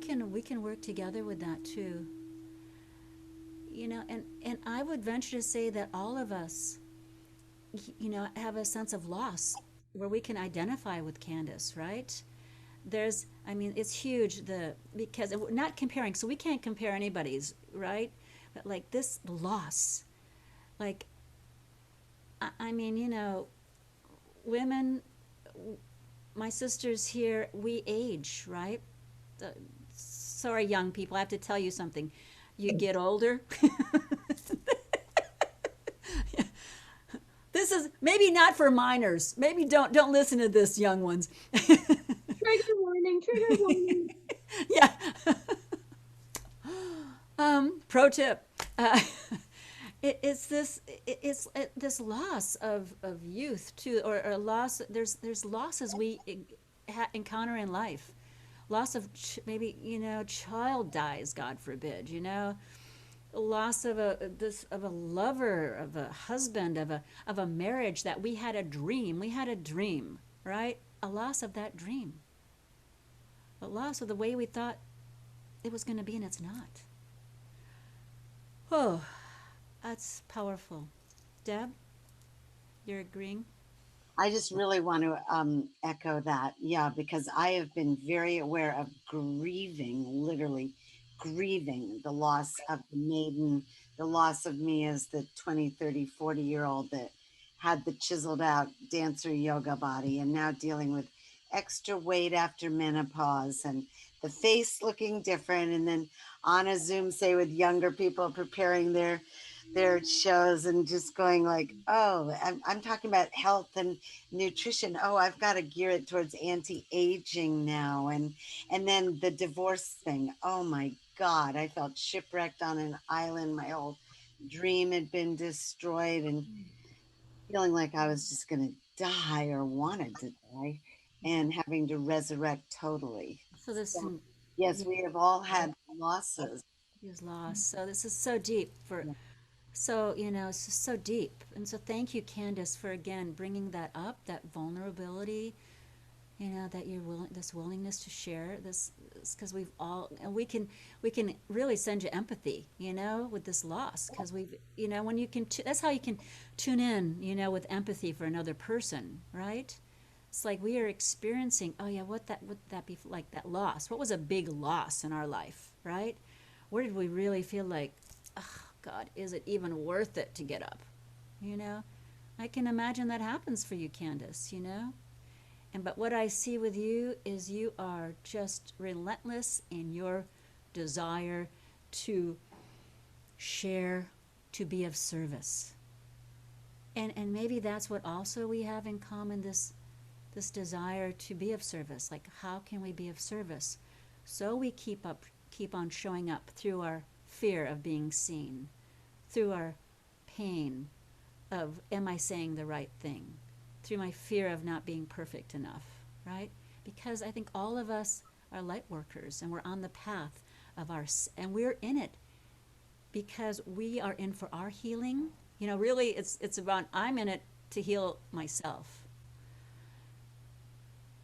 and we can work together with that too. And I would venture to say that all of us have a sense of loss where we can identify with Candace, right? I mean, it's huge, because we're not comparing, so we can't compare anybody's, right? But like this loss, like, I mean, women, my sisters here, we age, right? Uh, Sorry, young people, I have to tell you something. You get older. This is maybe not for minors. Maybe don't listen to this, young ones. Trigger warning, trigger warning. Yeah. Pro tip. Uh, it's this loss of youth too, or loss. There's losses we encounter in life. Loss of maybe child dies, God forbid. Loss of a lover, of a husband, of a marriage that we had a dream. We had a dream, right? A loss of that dream. A loss of the way we thought it was going to be, and it's not. Oh, that's powerful. Deb, you're agreeing? I just really want to echo that. Yeah, because I have been very aware of grieving, literally grieving the loss of the maiden, the loss of me as the 20, 30, 40-year old that had the chiseled out dancer yoga body, and now dealing with extra weight after menopause and the face looking different. And then on a Zoom, say, with younger people preparing their shows, and just going like, oh, I'm talking about health and nutrition. Oh, I've got to gear it towards anti-aging now. And then the divorce thing. Oh my God, I felt shipwrecked on an island. My whole dream had been destroyed, and feeling like I was just going to die or wanted to die, and having to resurrect totally. So this, So, yes, we have all had losses. is lost. So this is so deep for, so it's just so deep. And so thank you, Candace, for again bringing that up, that vulnerability. That you're willing, this willingness to share this, because we've all, and we can really send you empathy, with this loss, because when you can, that's how you can tune in, with empathy for another person, right? It's like we are experiencing, oh yeah, what would that be like, that loss? What was a big loss in our life, right? Where did we really feel like, oh God, is it even worth it to get up? I can imagine that happens for you, Candace. But what I see with you is you are just relentless in your desire to share, to be of service. And maybe that's what also we have in common, this desire to be of service. Like, how can we be of service? So we keep on showing up through our fear of being seen, through our pain of, am I saying the right thing? Through my fear of not being perfect enough, right? Because I think all of us are light workers, and we're on the path of and we're in it because we are in for our healing. Really, it's about, I'm in it to heal myself,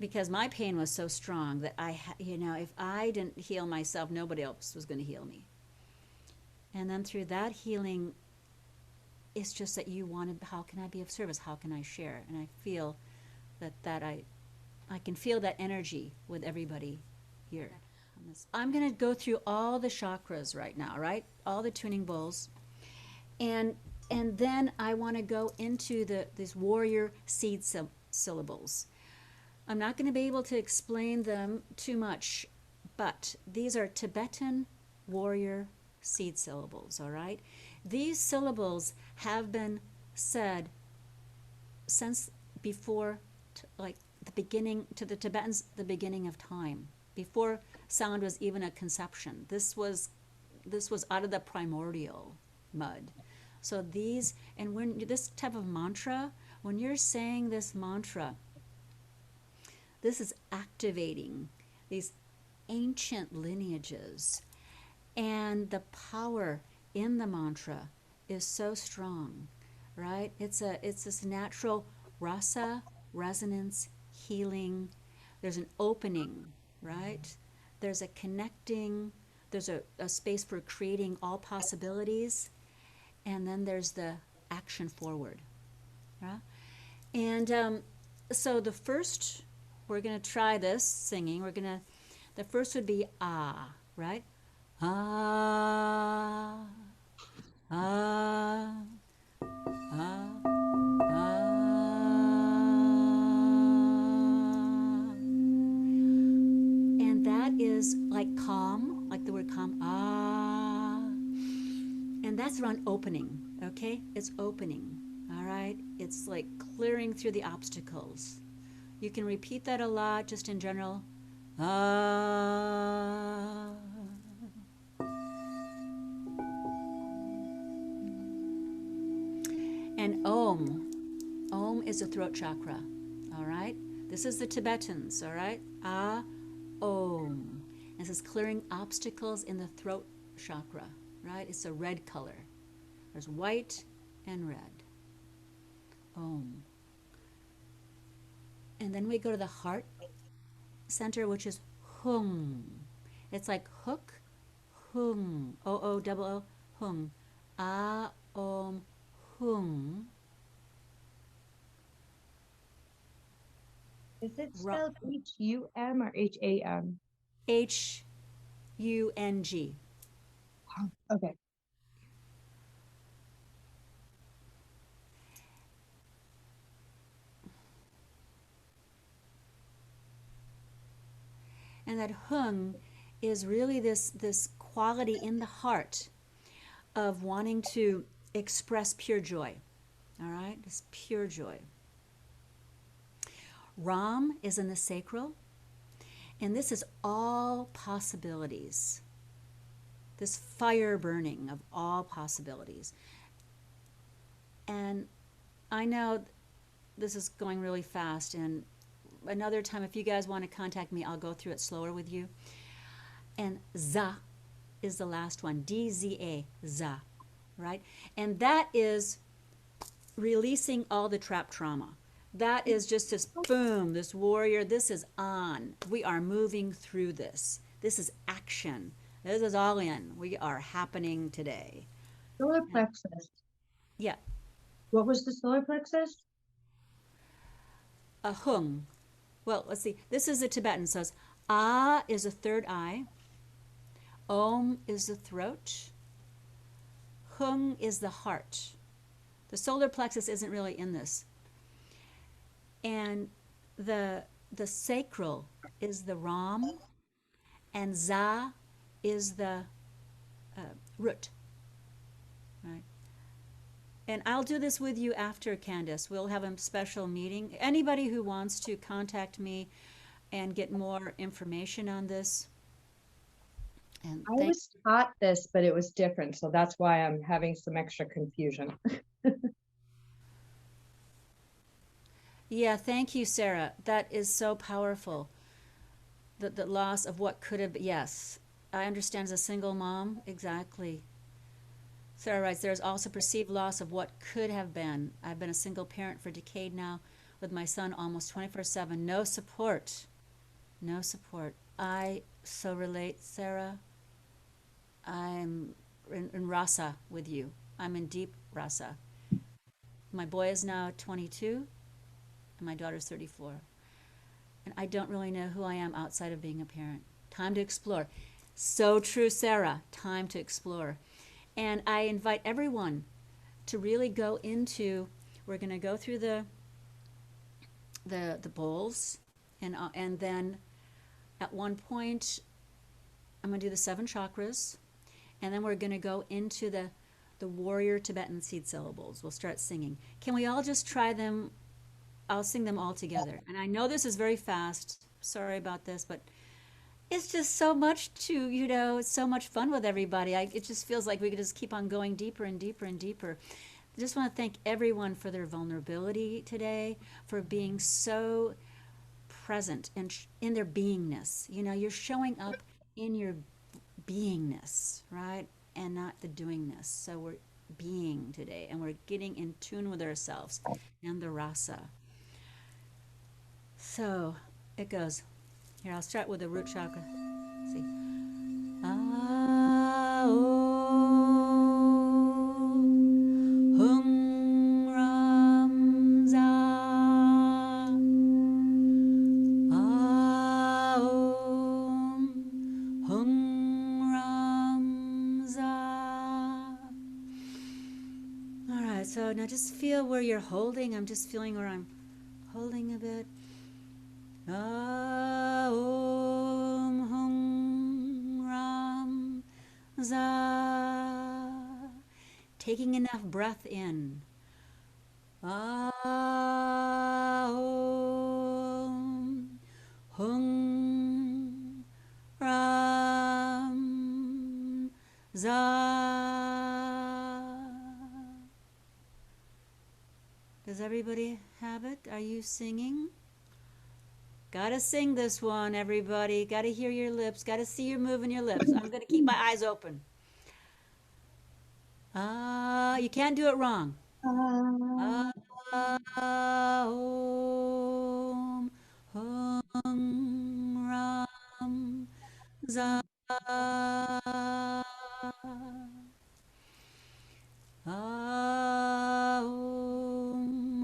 because my pain was so strong that if I didn't heal myself, nobody else was going to heal me. And then through that healing, it's just that you wanted, how can I be of service? How can I share? And I feel that I can feel that energy with everybody here. I'm going to go through all the chakras right now, right? All the tuning bowls. And then I want to go into these warrior seed syllables. I'm not going to be able to explain them too much, but these are Tibetan warrior seed syllables, all right? These syllables have been said since before, like the beginning, to the Tibetans, the beginning of time, before sound was even a conception. This was out of the primordial mud. So these, and when this type of mantra, when you're saying this mantra, this is activating these ancient lineages, and the power in the mantra is so strong, right? It's this natural rasa, resonance, healing. There's an opening, right? There's a connecting, there's a space for creating all possibilities, and then there's the action forward. Right? And so the first, we're going to try this singing. The first would be ah, right? Ah, ah, ah, ah. And that is like calm, like the word calm, ah. And that's around opening, okay? It's opening, all right? It's like clearing through the obstacles. You can repeat that a lot just in general. Ah. And Om. Om is a throat chakra, all right? This is the Tibetans, all right? Ah, Om. And this is clearing obstacles in the throat chakra, right? It's a red color. There's white and red. Om. And then we go to the heart center, which is Hum. It's like hook, Hum. O-O-double-O, Hum. Ah, Om, Hum. Is it spelled H-U-M or H-A-M? H-U-N-G. Okay. And that hung is really this quality in the heart of wanting to express pure joy. All right? This pure joy. Ram is in the sacral, and this is all possibilities. This fire burning of all possibilities. And I know this is going really fast, and another time, if you guys want to contact me, I'll go through it slower with you. And Za is the last one, D-Z-A, Za, right? And that is releasing all the trapped trauma. That is just this boom, this warrior, this is on. We are moving through this. This is action. This is all in. We are happening today. Solar plexus. Yeah. What was the solar plexus? A hung. Well, let's see. This is a Tibetan. So it's Ah is a third eye. Om is the throat. Hung is the heart. The solar plexus isn't really in this. And the sacral is the Ram, and Za is the root. Right. And I'll do this with you after, Candace. We'll have a special meeting. Anybody who wants to contact me and get more information on this. And I was taught this, but it was different. So that's why I'm having some extra confusion. Yeah, thank you, Sarah. That is so powerful. The loss of what could have been. Yes, I understand as a single mom. Exactly. Sarah writes, there's also perceived loss of what could have been. I've been a single parent for a decade now with my son almost 24/7. No support. No support. I so relate, Sarah. I'm in rasa with you. I'm in deep rasa. My boy is now 22 and my daughter's 34. And I don't really know who I am outside of being a parent. Time to explore. So true, Sarah. Time to explore. And I invite everyone to really go into, we're going to go through the bowls, and then at one point I'm going to do the 7 chakras, and then we're going to go into the warrior Tibetan seed syllables. We'll start singing. Can we all just try them? I'll sing them all together. And I know this is very fast. Sorry about this, but it's just so much to, it's so much fun with everybody. It just feels like we could just keep on going deeper and deeper and deeper. I just want to thank everyone for their vulnerability today, for being so present and in their beingness. You're showing up in your beingness, right? And not the doingness. So we're being today, and we're getting in tune with ourselves and the rasa. So it goes. Here, I'll start with the root chakra. Let's see. Ah, oh, hum, ram, Now just feel where you're holding. I'm just feeling where I'm holding a bit. Om Hum Ram Za. Taking enough breath in. Om Hum Ram Za. Does everybody have it? Are you singing? Gotta sing this one, everybody. Gotta hear your lips. Gotta see you moving your lips. I'm gonna keep my eyes open. You can't do it wrong. Om Hum Ram Za. Om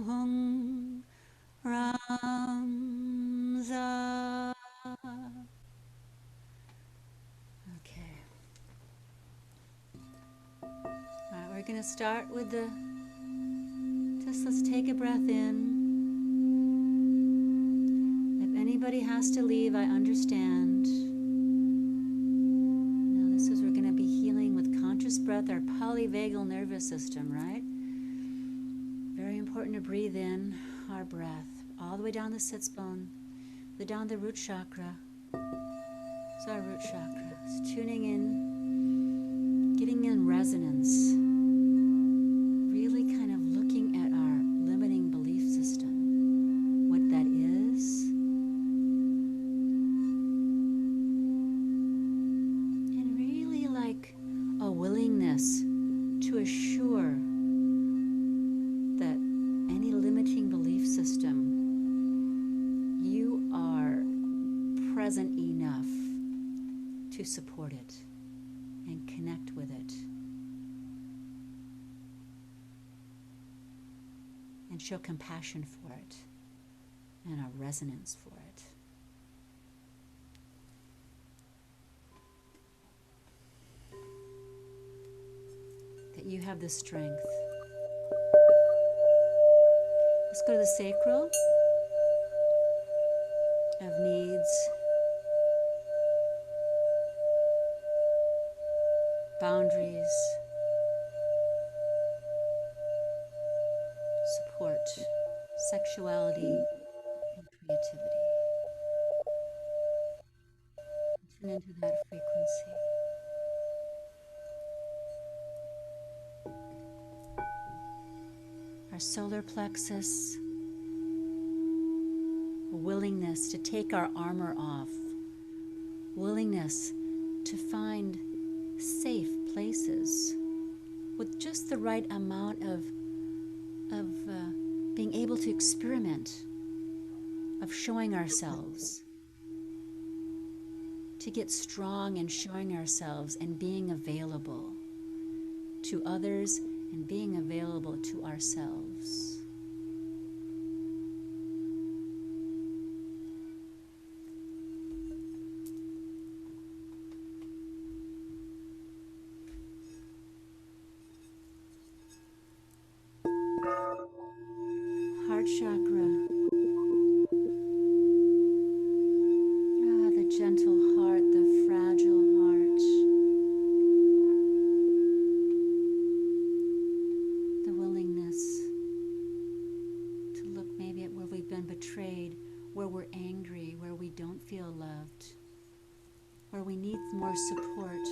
Hum Ram Za. Okay. All right, we're going to start with let's take a breath in. If anybody has to leave, I understand. Now we're going to be healing with conscious breath, our polyvagal nervous system, right? Very important to breathe in our breath all the way down the sits bone, down the root chakra. So our root chakra is tuning in, getting in resonance, really kind of looking at our limiting belief system, what that is, and really like a willingness to assure that any limiting belief system, you are present enough to support it and connect with it and show compassion for it and a resonance for it. That you have the strength. Let's go to the sacral of needs, boundaries, support, sexuality, and creativity. Tune into that frequency. Our solar plexus, a willingness to take our armor off, willingness to find safe places with just the right amount of being able to experiment, of showing ourselves, to get strong in showing ourselves and being available to others and being available to ourselves. Heart chakra. The gentle heart, the fragile heart. The willingness to look maybe at where we've been betrayed, where we're angry, where we don't feel loved, where we need more support,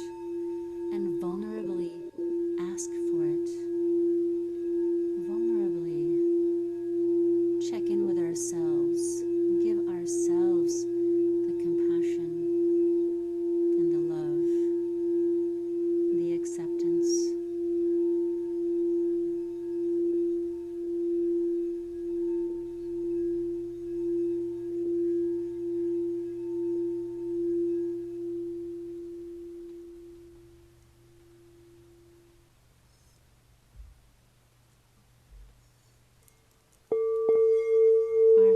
and vulnerably ask for it. Vulnerably check in with ourselves and give ourselves the compassion and the love, the acceptance. Our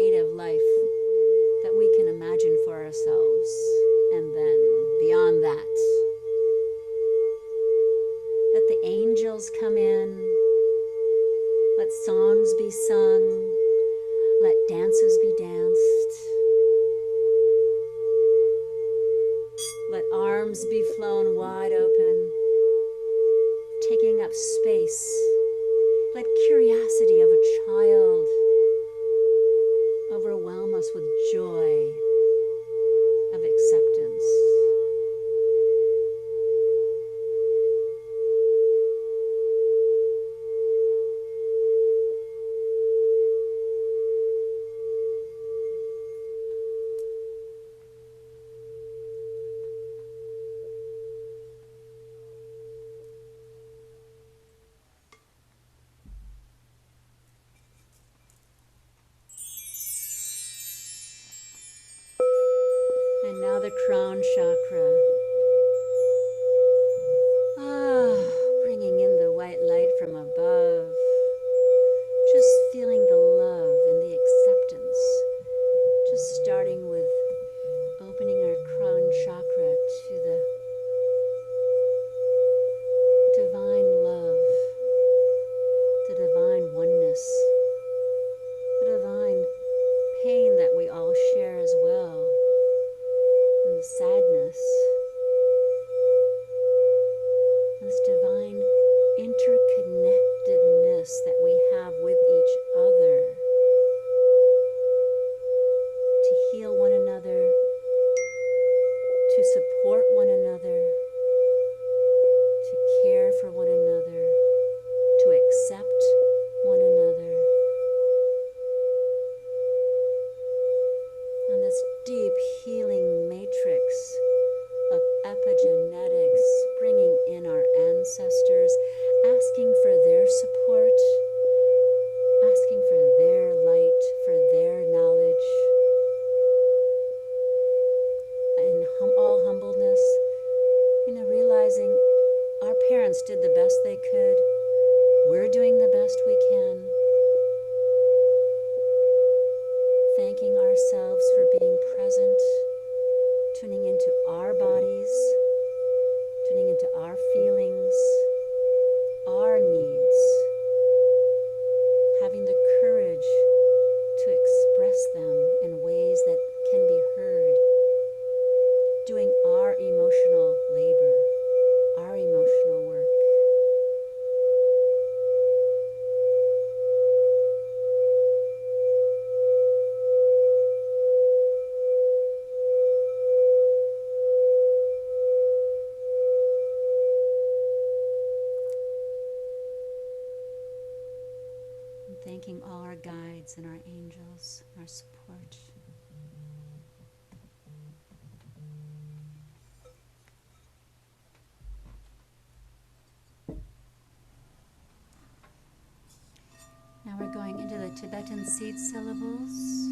creative life that we can imagine for ourselves. And then beyond that, let the angels come in, let songs be sung, let dances be danced, let arms be flown wide open, taking up space. Let curiosity of a child overwhelm us with joy of acceptance. And now the crown chakra. Bringing in the white light from above. Just feeling the love and the acceptance. Just starting with opening our crown chakra to the divine love, the divine oneness, the divine pain that we all share as well, and the sadness, and this divine interconnectedness that we have with each other to heal one another, to support one another, to care for one another, to accept one another. And this deep healing matrix of epigenetics, bringing in our ancestors, asking for their support, asking for their light, for their knowledge, in all humbleness, realizing our parents did the best they could. We're doing the best we can. Thanking ourselves for being present, tuning into our bodies, tuning into our feelings, our needs, having the courage to express them in ways that can be heard, doing our emotional labor, our emotional work. And thanking all our guides and our angels, our support. Now we're going into the Tibetan seed syllables.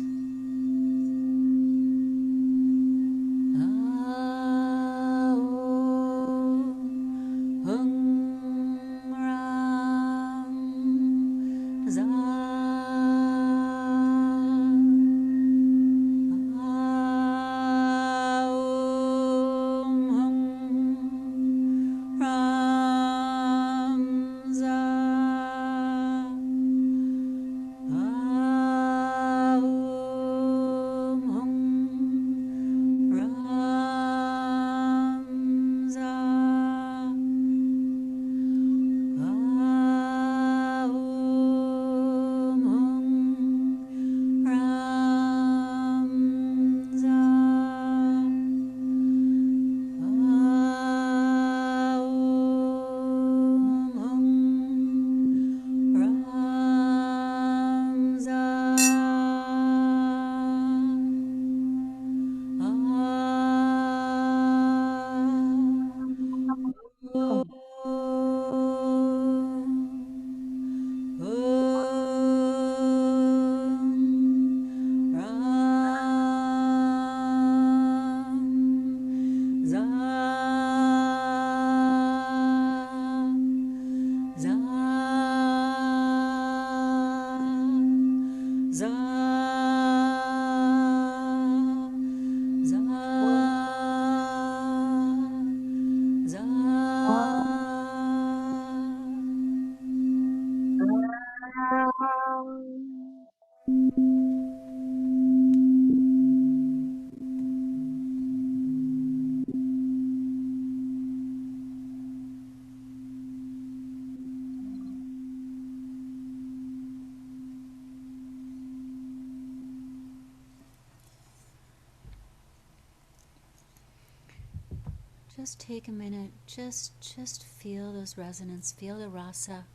just take a minute, just feel those resonance, feel the rasa,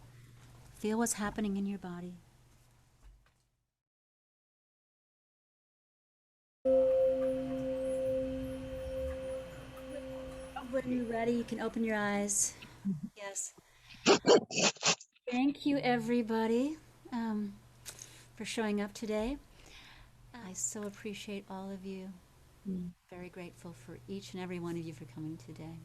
feel what's happening in your body. When you're ready, you can open your eyes. Yes. Thank you, everybody, for showing up today. I so appreciate all of you. Very grateful for each and every one of you for coming today.